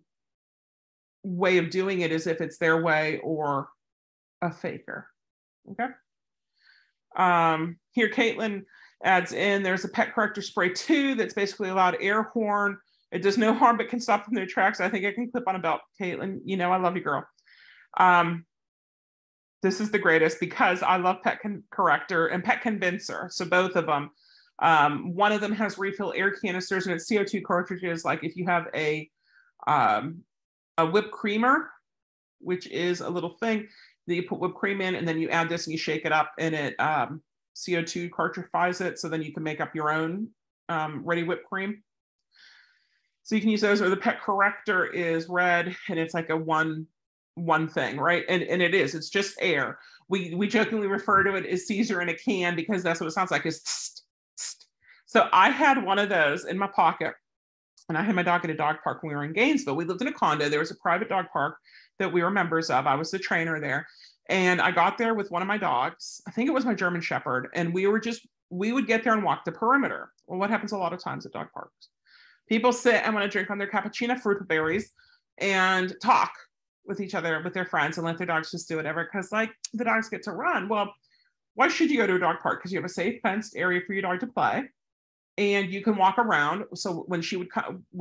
way of doing it as if it's their way or a faker. Okay. Here, Caitlin adds in, there's a pet corrector spray too that's basically a loud air horn. It does no harm but can stop them in their tracks. I think I can clip on a belt. Caitlin, you know I love you, girl. This is the greatest because I love Pet Corrector and Pet Convincer. So both of them. One of them has refill air canisters and it's CO2 cartridges. Like if you have a whipped creamer, which is a little thing that you put whipped cream in, and then you add this and you shake it up, and it CO2 cartrifies it, so then you can make up your own ready whipped cream. So you can use those, or the Pet Corrector is red, and it's like a one thing, right? And it is, it's just air. We jokingly refer to it as Caesar in a can because that's what it sounds like, is tst, tst. So I had one of those in my pocket, and I had my dog at a dog park when we were in Gainesville. We lived in a condo. There was a private dog park that we were members of. I was the trainer there. And I got there with one of my dogs. I think it was my German Shepherd. And we would get there and walk the perimeter. Well, what happens a lot of times at dog parks? People sit and want to drink on their cappuccino fruit berries and talk with each other, with their friends, and let their dogs just do whatever, because like the dogs get to run. Well, why should you go to a dog park? Because you have a safe fenced area for your dog to play, and you can walk around. So when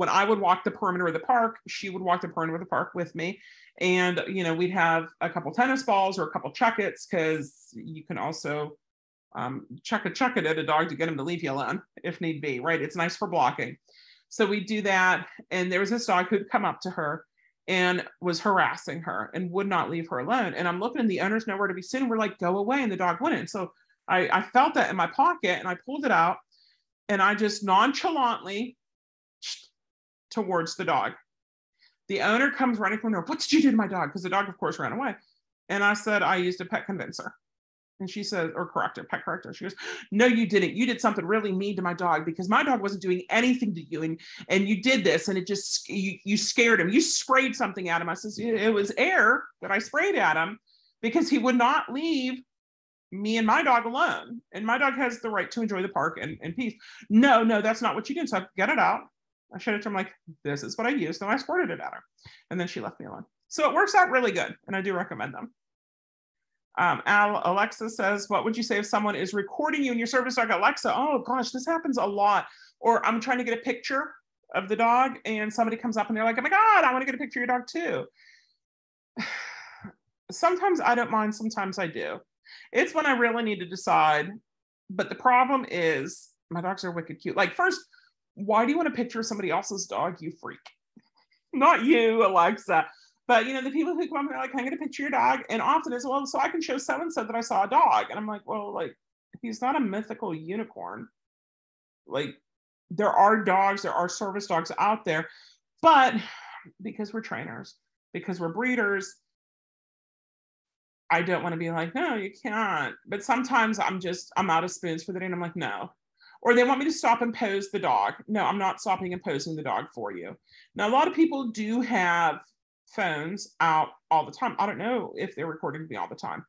I would walk the perimeter of the park, she would walk the perimeter of the park with me, and we'd have a couple tennis balls or a couple chuckets, because you can also chuck it at a dog to get him to leave you alone if need be, right? It's nice for blocking. So we do that, and there was this dog who'd come up to her and was harassing her and would not leave her alone. And I'm looking, and the owner's nowhere to be seen. We're like, go away, and the dog wouldn't. So I felt that in my pocket, and I pulled it out, and I just nonchalantly towards the dog. The owner comes running from her. What did you do to my dog? Because the dog, of course, ran away. And I said, I used a pet convincer. And she says, or corrector, pet corrector. She goes, no, you didn't. You did something really mean to my dog, because my dog wasn't doing anything to you. And you did this, and it just, you scared him. You sprayed something at him. I says, it was air that I sprayed at him because he would not leave me and my dog alone. And my dog has the right to enjoy the park and peace. No, that's not what you did. So I get it out. I showed it to him like, this is what I used. And I squirted it at her. And then she left me alone. So it works out really good. And I do recommend them. Alexa says, what would you say if someone is recording you in your service dog? Alexa, oh gosh, this happens a lot. Or I'm trying to get a picture of the dog and somebody comes up and they're like, oh my God, I want to get a picture of your dog too. Sometimes I don't mind, sometimes I do. It's when I really need to decide. But the problem is my dogs are wicked cute. Like, first, why do you want a picture of somebody else's dog, you freak? Not you, Alexa. But, the people who come up and they're like, can I get a picture of your dog? And often it's, well, so I can show so-and-so that I saw a dog. And I'm like, well, like, he's not a mythical unicorn. Like, there are dogs, there are service dogs out there, but because we're trainers, because we're breeders, I don't want to be like, no, you can't. But sometimes I'm out of spoons for the day and I'm like, no. Or they want me to stop and pose the dog. No, I'm not stopping and posing the dog for you. Now, a lot of people do have phones out all the time. I don't know if they're recording me all the time.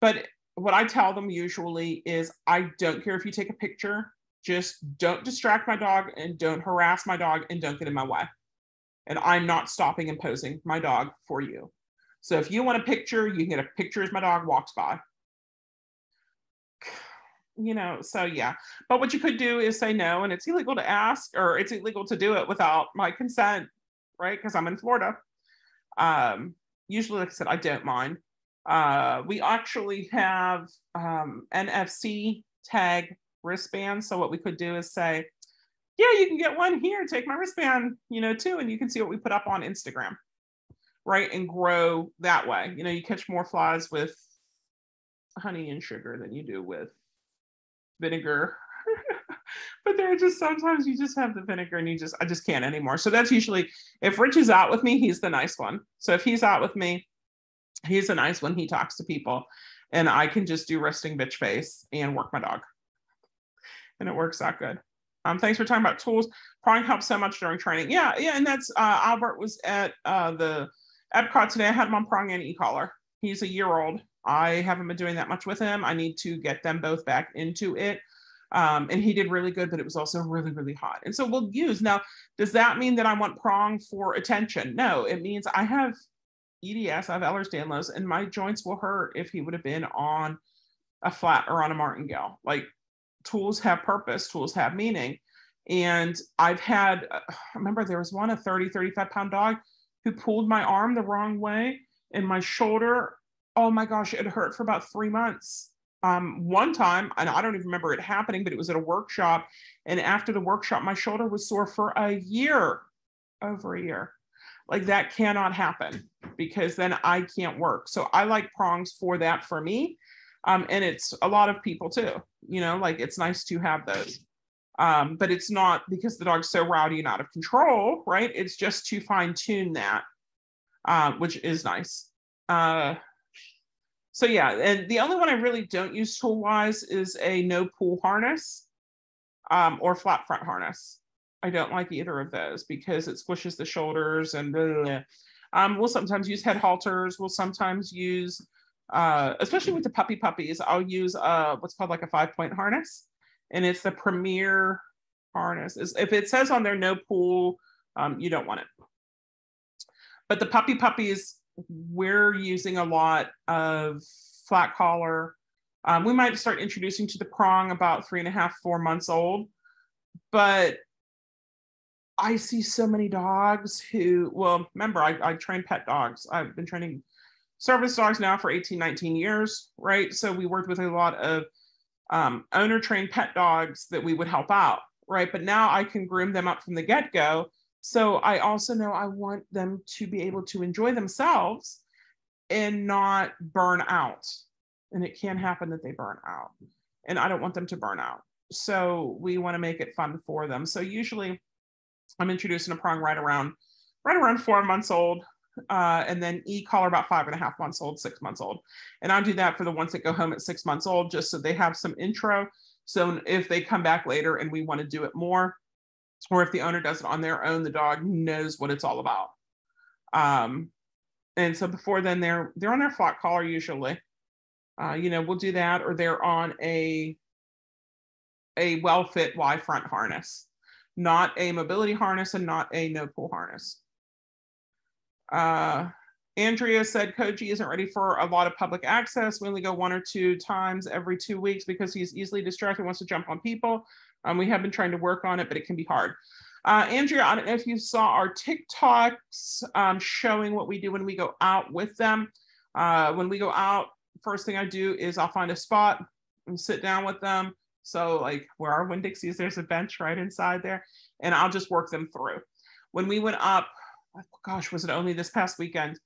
But what I tell them usually is, I don't care if you take a picture, just don't distract my dog and don't harass my dog and don't get in my way. And I'm not stopping and posing my dog for you. So if you want a picture, you can get a picture as my dog walks by. So yeah. But what you could do is say no, and it's illegal to ask, or it's illegal to do it without my consent, right? Because I'm in Florida. Usually, like I said, I don't mind. We actually have NFC tag wristbands. So what we could do is say, yeah, you can get one here, take my wristband, too, and you can see what we put up on Instagram, right? And grow that way. You catch more flies with honey and sugar than you do with vinegar. But there are just sometimes you just have the vinegar and I just can't anymore. So that's usually, if Rich is out with me, he's the nice one. So if he's out with me, he's the nice one. He talks to people and I can just do resting bitch face and work my dog. And it works that good. Thanks for talking about tools. Prying helps so much during training. Yeah. And that's Albert was at the Epcot today. I had him on prong and e-collar. He's a year old. I haven't been doing that much with him. I need to get them both back into it. And he did really good, but it was also really, really hot. And so we'll use. Now, does that mean that I want prong for attention? No, it means I have EDS, I have Ehlers Danlos, and my joints will hurt if he would have been on a flat or on a martingale. Like, tools have purpose, tools have meaning. And I've had, I remember there was a 30, 35 pound dog who pulled my arm the wrong way and my shoulder, oh my gosh, it hurt for about 3 months. One time, and I don't even remember it happening, but it was at a workshop. And after the workshop, my shoulder was sore for a year, over a year. Like, that cannot happen because then I can't work. So I like prongs for that for me. And it's a lot of people too, like, it's nice to have those. But it's not because the dog's so rowdy and out of control, right? It's just to fine tune that, which is nice. So yeah, and the only one I really don't use tool wise is a no pull harness, or flat front harness. I don't like either of those because it squishes the shoulders and blah, blah, blah. We'll sometimes use head halters. We'll sometimes use, especially with the puppies, I'll use what's called like a 5-point harness. And it's the premier harness. If it says on there no pull, you don't want it. But the puppies, we're using a lot of flat collar. We might start introducing to the prong about 3.5, 4 months old. But I see so many dogs who, well, remember, I train pet dogs. I've been training service dogs now for 18, 19 years, right? So we worked with a lot of owner trained pet dogs that we would help out, right? But now I can groom them up from the get-go. So I also know I want them to be able to enjoy themselves and not burn out. And it can happen that they burn out. And I don't want them to burn out. So we want to make it fun for them. So usually I'm introducing a prong right around 4 months old. And then e-collar about 5.5 months old, 6 months old. And I'll do that for the ones that go home at 6 months old, just so they have some intro. So if they come back later and we want to do it more, or if the owner does it on their own, the dog knows what it's all about. And so before then, they're on their flat collar usually. We'll do that, or they're on a well-fit Y front harness, not a mobility harness and not a no pull harness. Andrea said Koji isn't ready for a lot of public access. We only go 1 or 2 times every 2 weeks because he's easily distracted, wants to jump on people. We have been trying to work on it, but it can be hard. Andrea, I don't know if you saw our TikToks showing what we do when we go out with them. When we go out, first thing I do is I'll find a spot and sit down with them. So like where our Winn-Dixies, there's a bench right inside there, and I'll just work them through. When we went up, gosh, was it only this past weekend?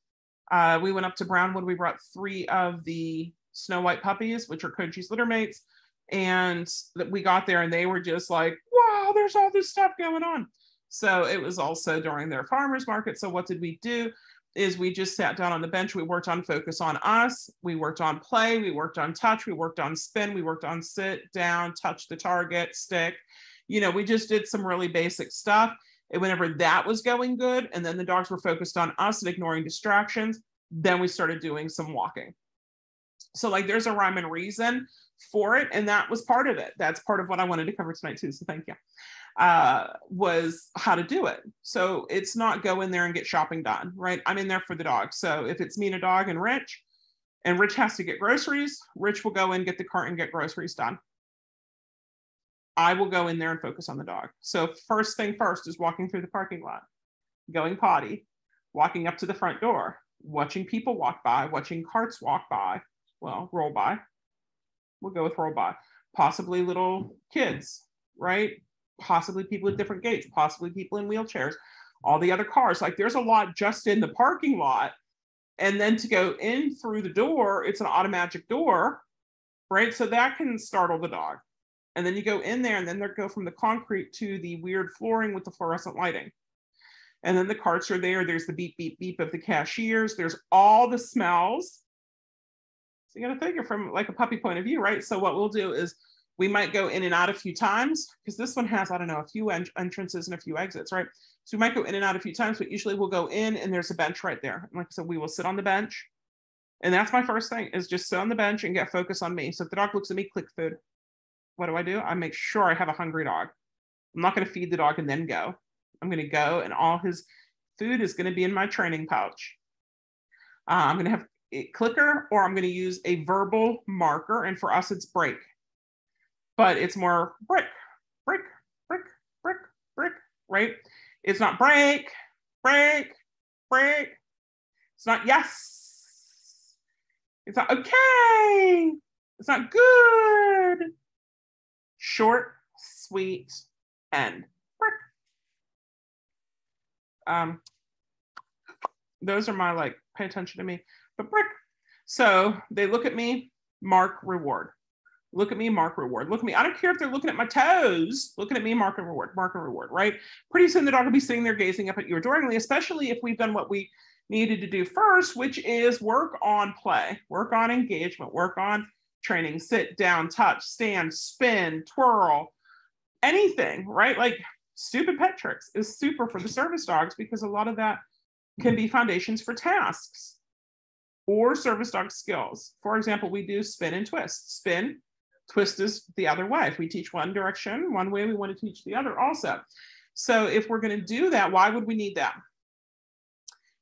We went up to Brownwood. We brought 3 of the Snow White puppies, which are Koji's litter mates. And we got there and they were just like, wow, wow, there's all this stuff going on. So it was also during their farmers market. So what did we do? Is we just sat down on the bench. We worked on focus on us. We worked on play. We worked on touch. We worked on spin. We worked on sit down, touch the target, stick. You know, we just did some really basic stuff. And whenever that was going good, and then the dogs were focused on us and ignoring distractions, then we started doing some walking. So like there's a rhyme and reason for it. And that was part of it. That's part of what I wanted to cover tonight too. So thank you. Was how to do it. So it's not go in there and get shopping done, right? I'm in there for the dog. So if it's me and a dog and Rich has to get groceries, Rich will go in, get the cart and get groceries done. I will go in there and focus on the dog. So first thing first is walking through the parking lot, going potty, walking up to the front door, watching people walk by, watching carts walk by, well, roll by. We'll go with roll by. Possibly little kids, right? Possibly people at different gates, possibly people in wheelchairs, all the other cars. Like there's a lot just in the parking lot. And then to go in through the door, it's an automatic door, right? So that can startle the dog. And then you go in there and then they go from the concrete to the weird flooring with the fluorescent lighting. And then the carts are there. There's the beep, beep, beep of the cashiers. There's all the smells. So you got to think it from like a puppy point of view, right? So what we'll do is we might go in and out a few times because this one has, I don't know, a few entrances and a few exits, right? So we might go in and out a few times, but usually we'll go in and there's a bench right there. And like I said, we will sit on the bench. And that's my first thing is just sit on the bench and get focus on me. So if the dog looks at me, click food. What do? I make sure I have a hungry dog. I'm not going to feed the dog and then go. I'm going to go and all his food is going to be in my training pouch. I'm going to have a clicker or I'm going to use a verbal marker. And for us, it's break. But it's more brick, brick, brick, brick, brick, right? It's not break, break, break. It's not yes. It's not okay. It's not good. Short, sweet, end. Brick. Those are my like, pay attention to me, but brick. So they look at me, mark, reward. Look at me, mark, reward. Look at me. I don't care if they're looking at my toes. Looking at me, mark and reward, right? Pretty soon the dog will be sitting there gazing up at you adoringly, especially if we've done what we needed to do first, which is work on play, work on engagement, work on training, sit down, touch, stand, spin, twirl, anything, right? Like stupid pet tricks is super for the service dogs because a lot of that can be foundations for tasks or service dog skills. For example, we do spin and twist. Spin, twist is the other way. If we teach one direction, one way, we want to teach the other also. So if we're going to do that, why would we need that?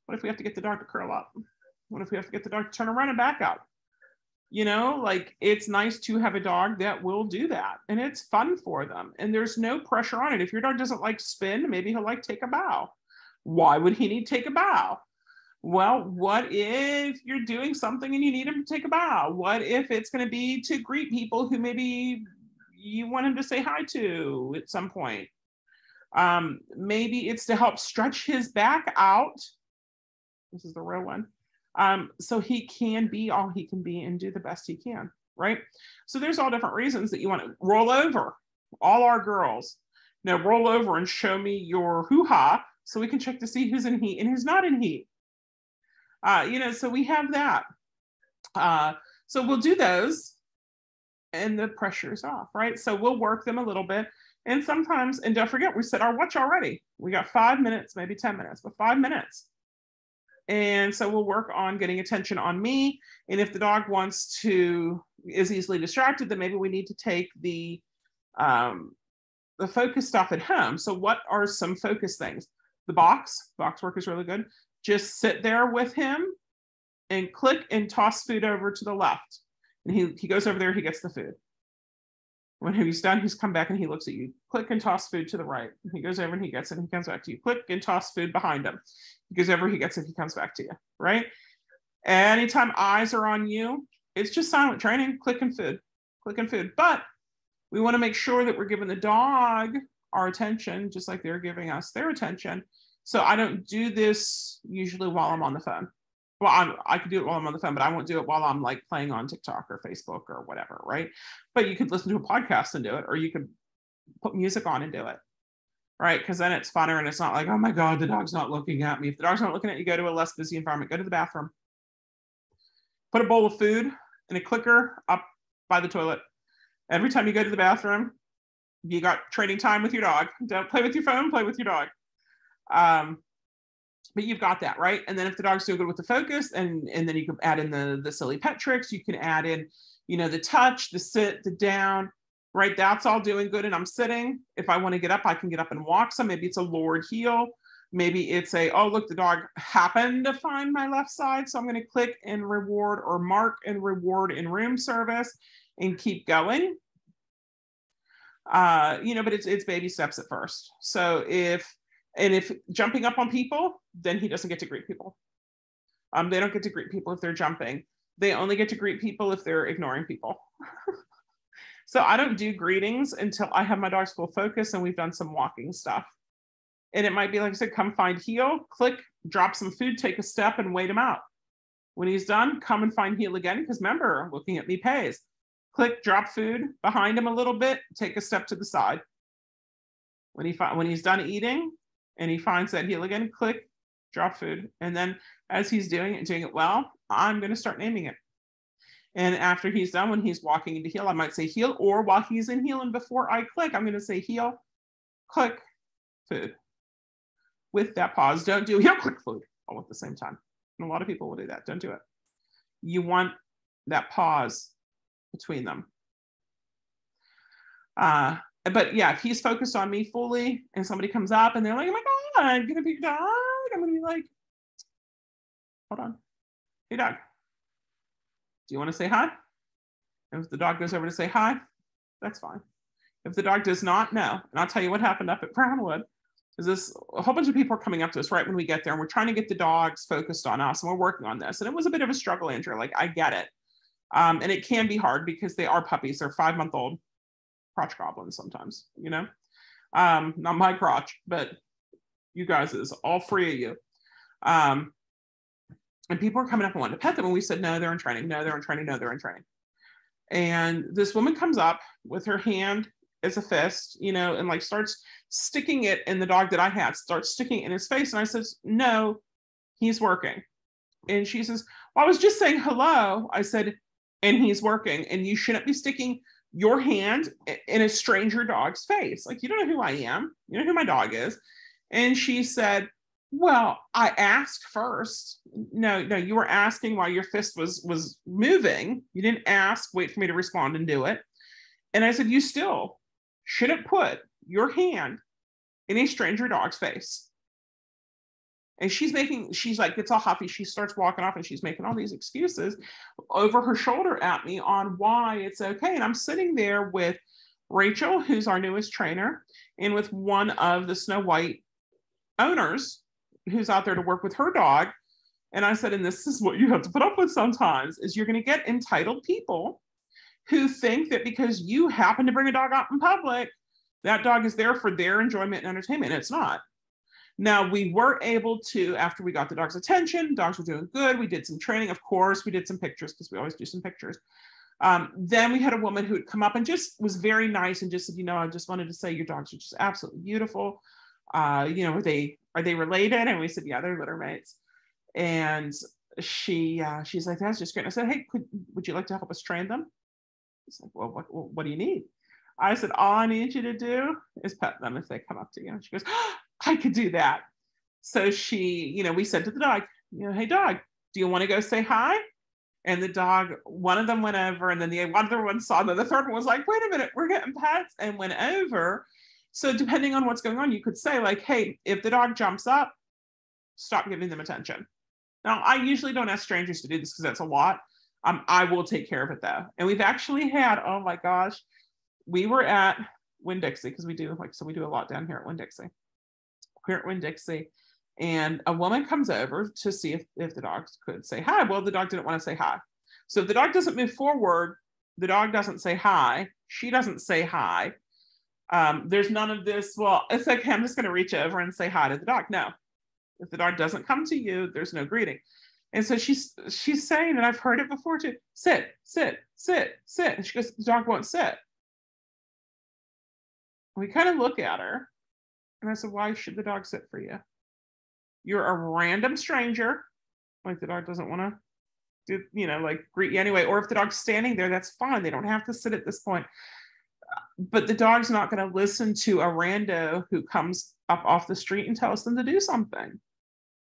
What if we have to get the dog to curl up? What if we have to get the dog to turn around and back up? You know, like it's nice to have a dog that will do that and it's fun for them. And there's no pressure on it. If your dog doesn't like spin, maybe he'll like take a bow. Why would he need to take a bow? Well, what if you're doing something and you need him to take a bow? What if it's going to be to greet people who maybe you want him to say hi to at some point? Maybe it's to help stretch his back out. This is the real one. So he can be all he can be and do the best he can, right? So there's all different reasons that you want to roll over. All our girls, now roll over and show me your hoo-ha so we can check to see who's in heat and who's not in heat. You know, so we have that. So we'll do those and the pressure is off, right? So we'll work them a little bit. And sometimes, and don't forget, we set our watch already. We got 5 minutes, maybe 10 minutes, but 5 minutes. And so we'll work on getting attention on me. And if the dog is easily distracted, then maybe we need to take the focus stuff at home. So what are some focus things? The box work is really good. Just sit there with him and click and toss food over to the left. And he goes over there, he gets the food. When he's done, he's come back and he looks at you. Click and toss food to the right. And he goes over and he gets it and he comes back to you. Click and toss food behind him. He goes over, he gets it, he comes back to you, right? Anytime eyes are on you, it's just silent training, click and food. But we want to make sure that we're giving the dog our attention, just like they're giving us their attention. So I don't do this usually while I'm on the phone. Well, I could do it while I'm on the phone, but I won't do it while I'm like playing on TikTok or Facebook or whatever, right? But you could listen to a podcast and do it, or you could put music on and do it, right? Because then it's funner and it's not like, oh my God, the dog's not looking at me. If the dog's not looking at you, go to a less busy environment, go to the bathroom, put a bowl of food and a clicker up by the toilet. Every time you go to the bathroom, you got training time with your dog. Don't play with your phone, play with your dog. But you've got that, right? And then if the dog's doing good with the focus, and then you can add in the silly pet tricks, you can add in, the touch, the sit, the down, right? That's all doing good. And I'm sitting. If I want to get up, I can get up and walk some. Maybe it's a lowered heel. Maybe it's oh, look, the dog happened to find my left side. So I'm going to click and reward or mark and reward in room service and keep going. But it's baby steps at first. So if jumping up on people, then he doesn't get to greet people. They don't get to greet people if they're jumping. They only get to greet people if they're ignoring people. So I don't do greetings until I have my dog's full focus and we've done some walking stuff. And it might be, like I said, come find heel, click, drop some food, take a step and wait him out. When he's done, come and find heel again, because remember, looking at me pays. Click, drop food behind him a little bit, take a step to the side. When he's done eating and he finds that heel again, click, drop food. And then as he's doing it well, I'm going to start naming it. And after he's done, when he's walking into heel, I might say heel, or while he's in heel and before I click, I'm going to say heel, click, food. With that pause, don't do heel, click, food all at the same time. And a lot of people will do that. Don't do it. You want that pause between them. But yeah, if he's focused on me fully and somebody comes up and they're like, oh my God, I'm going to be your dog. I'm going to be like, hold on. Hey, dog. Do you want to say hi? And if the dog goes over to say hi, that's fine. If the dog does not, no. And I'll tell you what happened up at Brownwood. Is a whole bunch of people are coming up to us right when we get there, and we're trying to get the dogs focused on us, and we're working on this. And it was a bit of a struggle, Andrew. Like, I get it. And it can be hard because they are puppies. They're 5-month-old crotch goblins sometimes, not my crotch, but you guys is all 3 of you. And people are coming up and wanting to pet them. And we said, no, they're in training. No, they're in training. No, they're in training. And this woman comes up with her hand as a fist, and like starts sticking it in the dog that I had, starts sticking it in his face. And I says, no, he's working. And she says, well, I was just saying hello. I said, and he's working. And you shouldn't be sticking your hand in a stranger dog's face. Like, you don't know who I am. You know who my dog is. And she said, well, I asked first. No, you were asking while your fist was moving. You didn't ask, wait for me to respond and do it. And I said, you still shouldn't put your hand in a stranger dog's face. And she's like, gets all huffy. She starts walking off and she's making all these excuses over her shoulder at me on why it's okay. And I'm sitting there with Rachel, who's our newest trainer, and with one of the Snow White owners who's out there to work with her dog. And I said, and this is what you have to put up with sometimes, is you're going to get entitled people who think that because you happen to bring a dog out in public, that dog is there for their enjoyment and entertainment. And it's not. Now, we were able to, after we got the dog's attention, dogs were doing good. We did some training. Of course, we did some pictures because we always do some pictures. Then we had a woman who had come up and just was very nice and just said, I just wanted to say your dogs are just absolutely beautiful. Are they related? And we said, yeah, they're litter mates. And she's like, that's just great. And I said, hey, would you like to help us train them? She's like, well, what do you need? I said, all I need you to do is pet them if they come up to you. And she goes, oh, I could do that. So we said to the dog, hey dog, do you want to go say hi? And the dog, one of them went over, and then the other one saw them. The third one was like, wait a minute, we're getting pets, and went over. So depending on what's going on, you could say like, hey, if the dog jumps up, stop giving them attention. Now, I usually don't ask strangers to do this because that's a lot. I will take care of it though. And we've actually had, oh my gosh, we were at Winn-Dixie because we do a lot down here at Winn-Dixie. We're at Winn-Dixie, and a woman comes over to see if the dog could say hi. Well, the dog didn't want to say hi. So if the dog doesn't move forward, the dog doesn't say hi. She doesn't say hi. There's none of this, well, it's okay, I'm just going to reach over and say hi to the dog. No. If the dog doesn't come to you, there's no greeting. And so she's saying, and I've heard it before too, sit, sit, sit, sit. And she goes, the dog won't sit. We kind of look at her, and I said, why should the dog sit for you? You're a random stranger. Like, the dog doesn't want to do, like, greet you anyway. Or if the dog's standing there, that's fine. They don't have to sit at this point. But the dog's not going to listen to a rando who comes up off the street and tells them to do something.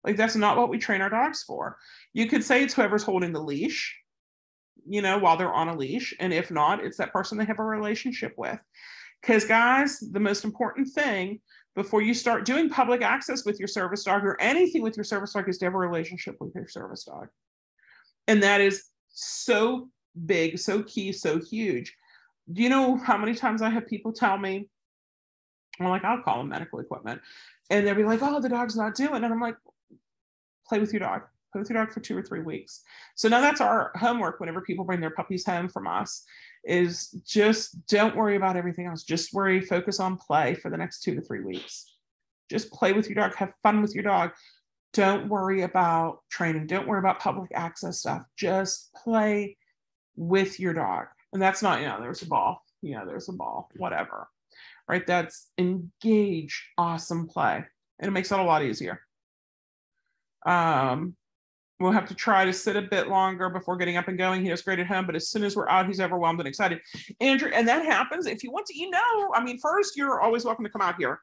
Like, that's not what we train our dogs for. You could say it's whoever's holding the leash, while they're on a leash. And if not, it's that person they have a relationship with. Because, guys, the most important thing before you start doing public access with your service dog or anything with your service dog is to have a relationship with your service dog. And that is so big, so key, so huge. Do you know how many times I have people tell me, I'll call them medical equipment, and they'll be like, oh, the dog's not doing it. And I'm like, play with your dog. Play with your dog for 2 or 3 weeks. So now that's our homework whenever people bring their puppies home from us, is just don't worry about everything else. Just focus on play for the next 2 to 3 weeks. Just play with your dog. Have fun with your dog. Don't worry about training. Don't worry about public access stuff. Just play with your dog. And that's not, there's a ball. There's a ball. Whatever. Right? That's engage, awesome play. And it makes it a lot easier. We'll have to try to sit a bit longer before getting up and going. He does great at home, but as soon as we're out, he's overwhelmed and excited. Andrew, and that happens if you want to, first, you're always welcome to come out here.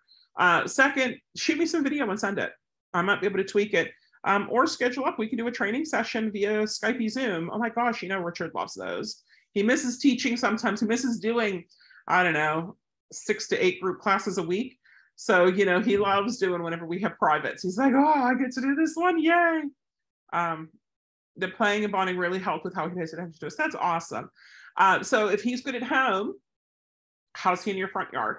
Second, shoot me some video and send it. I might be able to tweak it. Or schedule up. We can do a training session via Skype, Zoom. Oh my gosh, Richard loves those. He misses teaching sometimes. He misses doing, 6 to 8 group classes a week. So, he loves doing whenever we have privates. He's like, oh, I get to do this one. Yay. The playing and bonding really helped with how he pays attention to us. That's awesome. So if he's good at home, how's he in your front yard?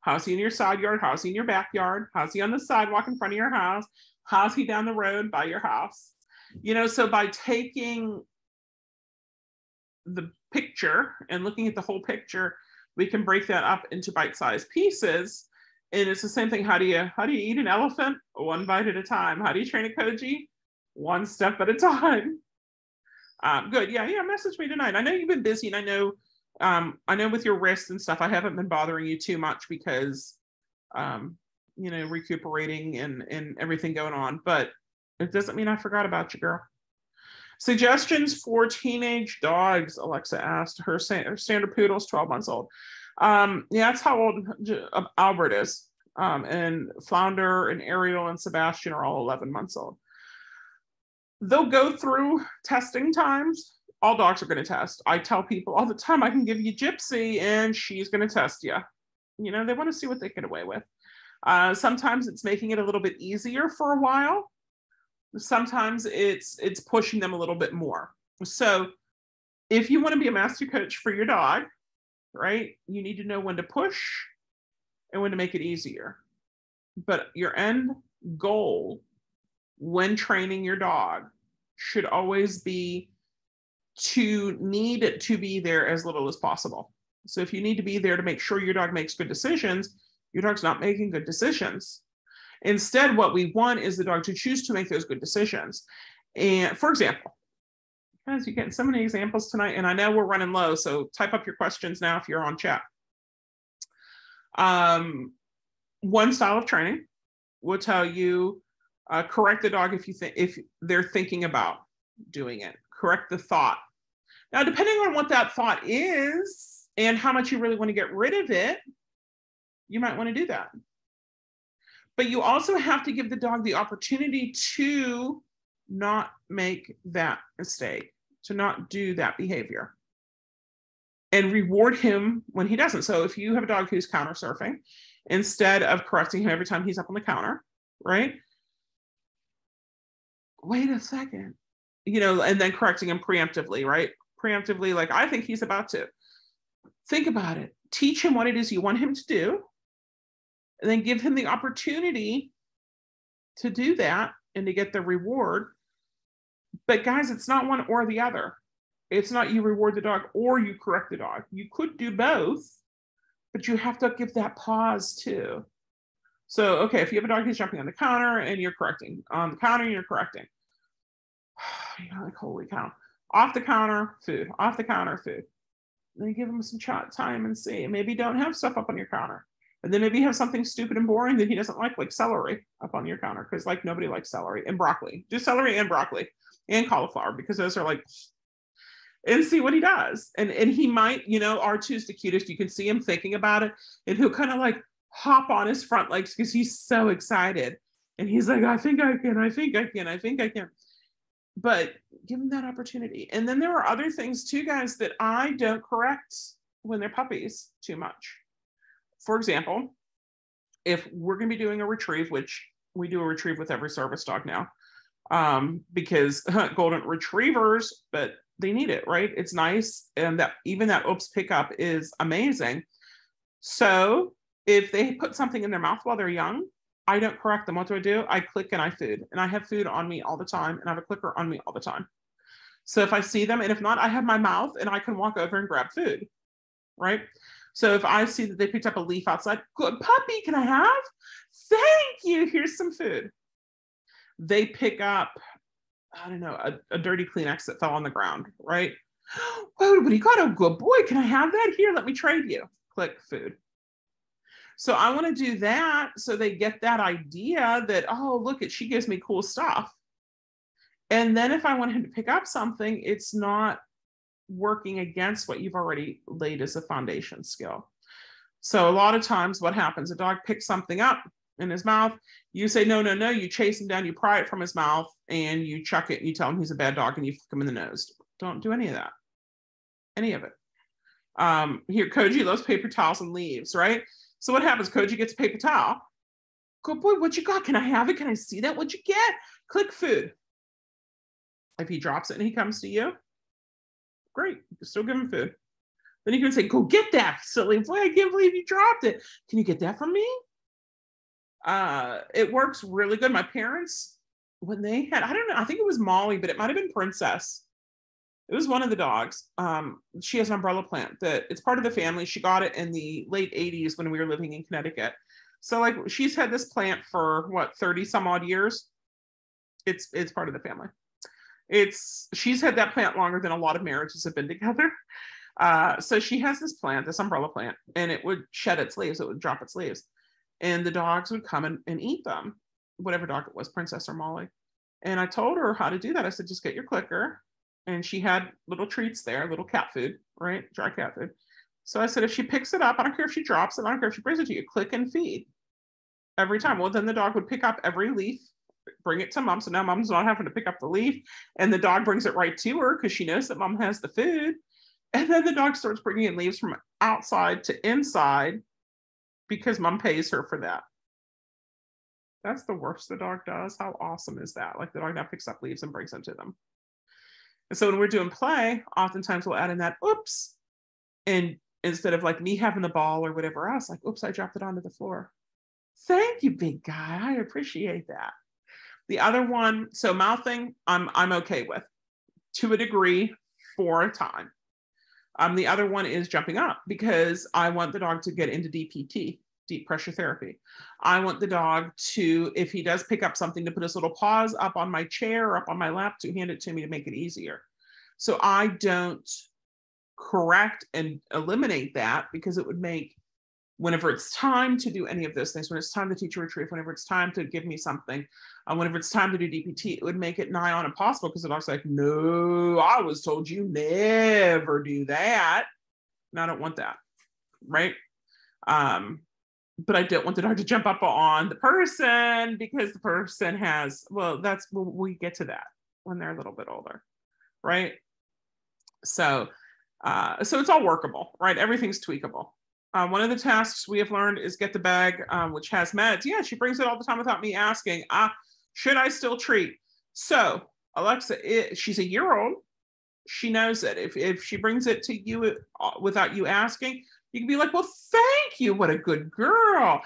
How's he in your side yard? How's he in your backyard? How's he on the sidewalk in front of your house? How's he down the road by your house? So by taking the picture and looking at the whole picture, we can break that up into bite-sized pieces. And it's the same thing. How do you eat an elephant? 1 bite at a time. How do you train a Koji? 1 step at a time. Good. Yeah. Message me tonight. I know you've been busy, and I know with your wrists and stuff, I haven't been bothering you too much because, recuperating and everything going on, but it doesn't mean I forgot about you, girl. Suggestions for teenage dogs, Alexa asked. Her standard poodle's 12 months old. That's how old Albert is. And Flounder and Ariel and Sebastian are all 11 months old. They'll go through testing times. All dogs are going to test. I tell people all the time, I can give you Gypsy and she's going to test you. They want to see what they get away with. Sometimes it's making it a little bit easier for a while. Sometimes it's pushing them a little bit more. So if you want to be a master coach for your dog, right, you need to know when to push and when to make it easier. But your end goal when training your dog should always be to need it to be there as little as possible. So if you need to be there to make sure your dog makes good decisions, your dog's not making good decisions. Instead, what we want is the dog to choose to make those good decisions. And for example, guys, you're getting so many examples tonight, and I know we're running low, so type up your questions now if you're on chat. One style of training will tell you, correct the dog if they're thinking about doing it. Correct the thought. Now, depending on what that thought is and how much you really want to get rid of it, you might want to do that. But you also have to give the dog the opportunity to not make that mistake, to not do that behavior, and reward him when he doesn't. So if you have a dog who's counter surfing, instead of correcting him every time he's up on the counter, right? Wait a second, and then correcting him preemptively, right? Preemptively, like, I think he's about to. Think about it. Teach him what it is you want him to do, and then give him the opportunity to do that and to get the reward. But guys, it's not one or the other. It's not you reward the dog or you correct the dog. You could do both, but you have to give that pause too. So, okay, if you have a dog who's jumping on the counter and you're correcting, on the counter and you're correcting, you're like, holy cow. Off the counter, food. Off the counter, food. Then give them some time and see. Maybe don't have stuff up on your counter. And then maybe you have something stupid and boring that he doesn't like celery up on your counter, because like nobody likes celery, and broccoli. Do celery and broccoli and cauliflower, because those are like, and see what he does. And he might, R2's the cutest. You can see him thinking about it, and he'll kind of like hop on his front legs because he's so excited. And he's like, I think I can. But give him that opportunity. And then there are other things too, guys, that I don't correct when they're puppies too much. For example, if we're going to be doing a retrieve, which we do a retrieve with every service dog now, because golden retrievers, but they need it, right? It's nice. And that even that oops pickup is amazing. So if they put something in their mouth while they're young, I don't correct them. What do? I click and I food. And I have food on me all the time. And I have a clicker on me all the time. So if I see them, and if not, I have my mouth and I can walk over and grab food, right? So if I see that they picked up a leaf outside, good puppy, can I have? Thank you. Here's some food. They pick up, I don't know, a dirty Kleenex that fell on the ground, right? Oh, but he got a good boy. Can I have that? Here, let me trade you. Click food. So I want to do that so they get that idea that, oh, look, she gives me cool stuff. And then if I want him to pick up something, it's not working against what you've already laid as a foundation skill. So a lot of times what happens, a dog picks something up in his mouth, you say, no, you chase him down, you pry it from his mouth, and you chuck it, and you tell him he's a bad dog, and you flick him in the nose. Don't do any of that. Any of it. Here, Koji loves paper towels and leaves, right? So what happens? Koji gets a paper towel. Good boy, what you got? Can I have it? Can I see that? What'd you get? Click food. If he drops it and he comes to you, great, you can still give him food. Then you can say, go get that, silly boy. I can't believe you dropped it. Can you get that from me? It works really good. My parents, when they had, I don't know, I think it was Molly, but it might have been Princess. It was one of the dogs. She has an umbrella plant that it's part of the family. She got it in the late 80s when we were living in Connecticut. So like she's had this plant for 30 some odd years. It's part of the family. She's had that plant longer than a lot of marriages have been together. So she has this plant, this umbrella plant, and it would shed its leaves. It would drop its leaves. And the dogs would come and eat them, whatever dog it was, Princess or Molly. And I told her how to do that. I said, just get your clicker. And she had little treats there, little cat food, right? Dry cat food. So I said, if she picks it up, I don't care if she drops it, I don't care if she brings it to you, click and feed every time. Well, then the dog would pick up every leaf, bring it to mom. So now mom's not having to pick up the leaf. And the dog brings it right to her because she knows that mom has the food. And then the dog starts bringing in leaves from outside to inside because mom pays her for that. That's the worst the dog does. How awesome is that? Like the dog now picks up leaves and brings them to them. And so when we're doing play, oftentimes we'll add in that, oops. And instead of like me having the ball or whatever else, like, oops, I dropped it onto the floor. Thank you, big guy. I appreciate that. The other one, so mouthing, I'm okay with to a degree for a time. The other one is jumping up because I want the dog to get into DPT, deep pressure therapy. I want the dog to, if he does pick up something, to put his little paws up on my chair or up on my lap to hand it to me to make it easier. So I don't correct and eliminate that because it would make, whenever it's time to do any of those things, when it's time to teach a retrieve, whenever it's time to give me something, whenever it's time to do DPT, it would make it nigh on impossible because the dog's like, no, I was told you never do that. And I don't want that, right? But I don't want the dog to jump up on the person because the person has, we get to that when they're a little bit older, right? So it's all workable, right? Everything's tweakable. One of the tasks we have learned is get the bag, which has meds. Yeah, she brings it all the time without me asking, should I still treat? So Alexa, she's a year old. She knows it. If she brings it to you without you asking, you can be like, well, thank you. What a good girl.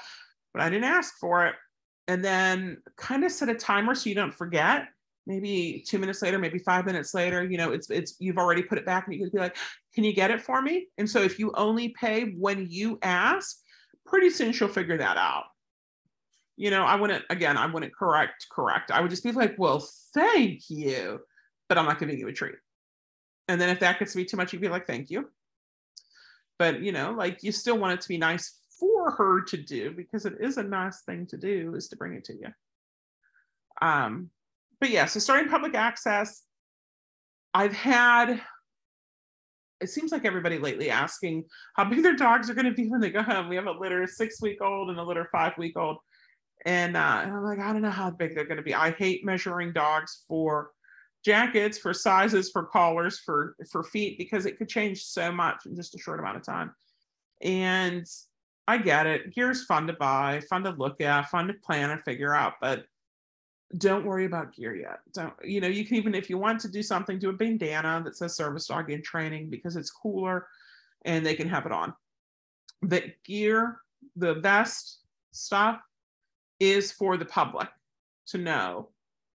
But I didn't ask for it. And then kind of set a timer so you don't forget. Maybe 2 minutes later, maybe 5 minutes later, it's you've already put it back and you can be like, can you get it for me? And so if you only pay when you ask, pretty soon she'll figure that out. I wouldn't correct. I would just be like, well, thank you, but I'm not giving you a treat. And then if that gets to be too much, you'd be like, thank you. But, you still want it to be nice for her to do, because it is a nice thing to do, is to bring it to you. But yeah, so starting public access, I've had, it seems like everybody lately asking how big their dogs are going to be when they go home. We have a litter 6-week-old and a litter 5-week-old. And I'm like, I don't know how big they're going to be. I hate measuring dogs for jackets, for sizes, for collars, for feet, because it could change so much in just a short amount of time. And I get it. Gear's fun to buy, fun to look at, fun to plan and figure out, but don't worry about gear yet. Don't, you know, you can even, if you want to do something, do a bandana that says service dog in training, because it's cooler and they can have it on. The gear, the vest stuff is for the public to know.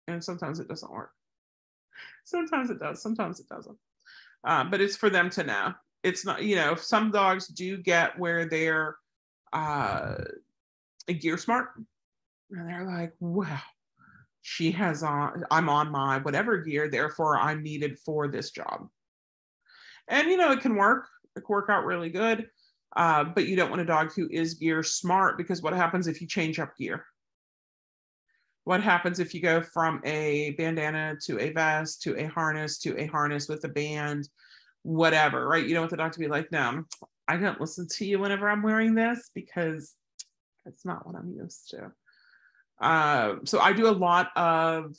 And sometimes it doesn't work. Sometimes it does, sometimes it doesn't. But it's for them to know. It's not, you know, some dogs do get where they're gear smart. And they're like, wow, she has on, I'm on my whatever gear, therefore I'm needed for this job. And, you know, it can work. It can work out really good. But you don't want a dog who is gear smart, because what happens if you change up gear? What happens if you go from a bandana to a vest to a harness with a band, whatever, right? You don't want the dog to be like, no, I don't listen to you whenever I'm wearing this, because it's not what I'm used to. So I do a lot of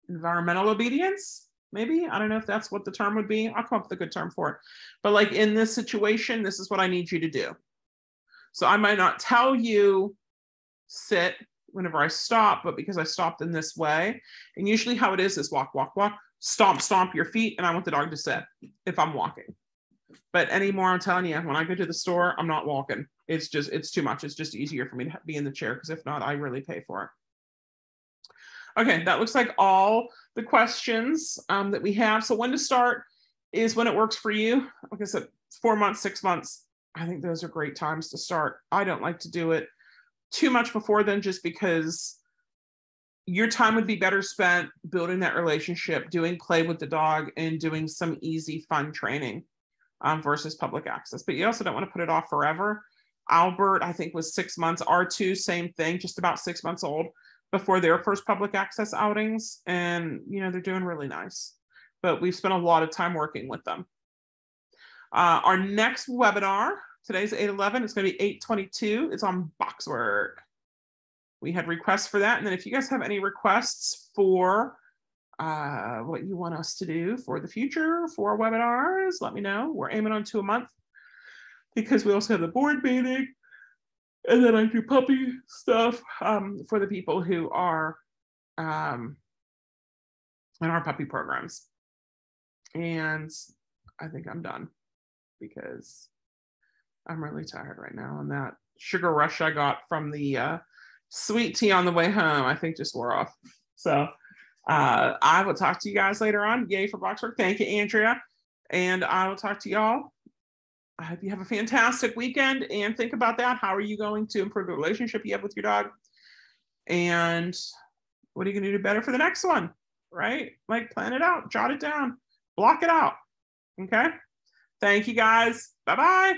environmental obedience, maybe. I don't know if that's what the term would be. I'll come up with a good term for it. But like in this situation, this is what I need you to do. So I might not tell you sit whenever I stop, but because I stopped in this way, and usually how it is walk, walk, walk, stomp, stomp your feet, and I want the dog to sit if I'm walking. But anymore, I'm telling you, when I go to the store, I'm not walking. It's too much. It's just easier for me to be in the chair, because if not, I really pay for it. Okay, that looks like all the questions that we have. So when to start is when it works for you. Like I said, 4 months, 6 months, I think those are great times to start. I don't like to do it too much before then, just because your time would be better spent building that relationship, doing play with the dog, and doing some easy, fun training versus public access. But you also don't want to put it off forever. Albert, I think, was 6 months. R2, same thing, just about 6 months old before their first public access outings. And, you know, they're doing really nice. But we've spent a lot of time working with them. Our next webinar, today's 8/11, it's going to be 8/22. It's on box work. We had requests for that. And then if you guys have any requests for what you want us to do for the future for webinars, let me know. We're aiming on 2 a month, because we also have the board meeting. And then I do puppy stuff for the people who are in our puppy programs. And I think I'm done, because I'm really tired right now. And that sugar rush I got from the sweet tea on the way home, I think just wore off. So I will talk to you guys later on. Yay for box work. Thank you, Andrea. And I will talk to y'all. I hope you have a fantastic weekend, and think about that. How are you going to improve the relationship you have with your dog? And what are you going to do better for the next one, right? Like, plan it out, jot it down, block it out. Okay. Thank you guys. Bye-bye.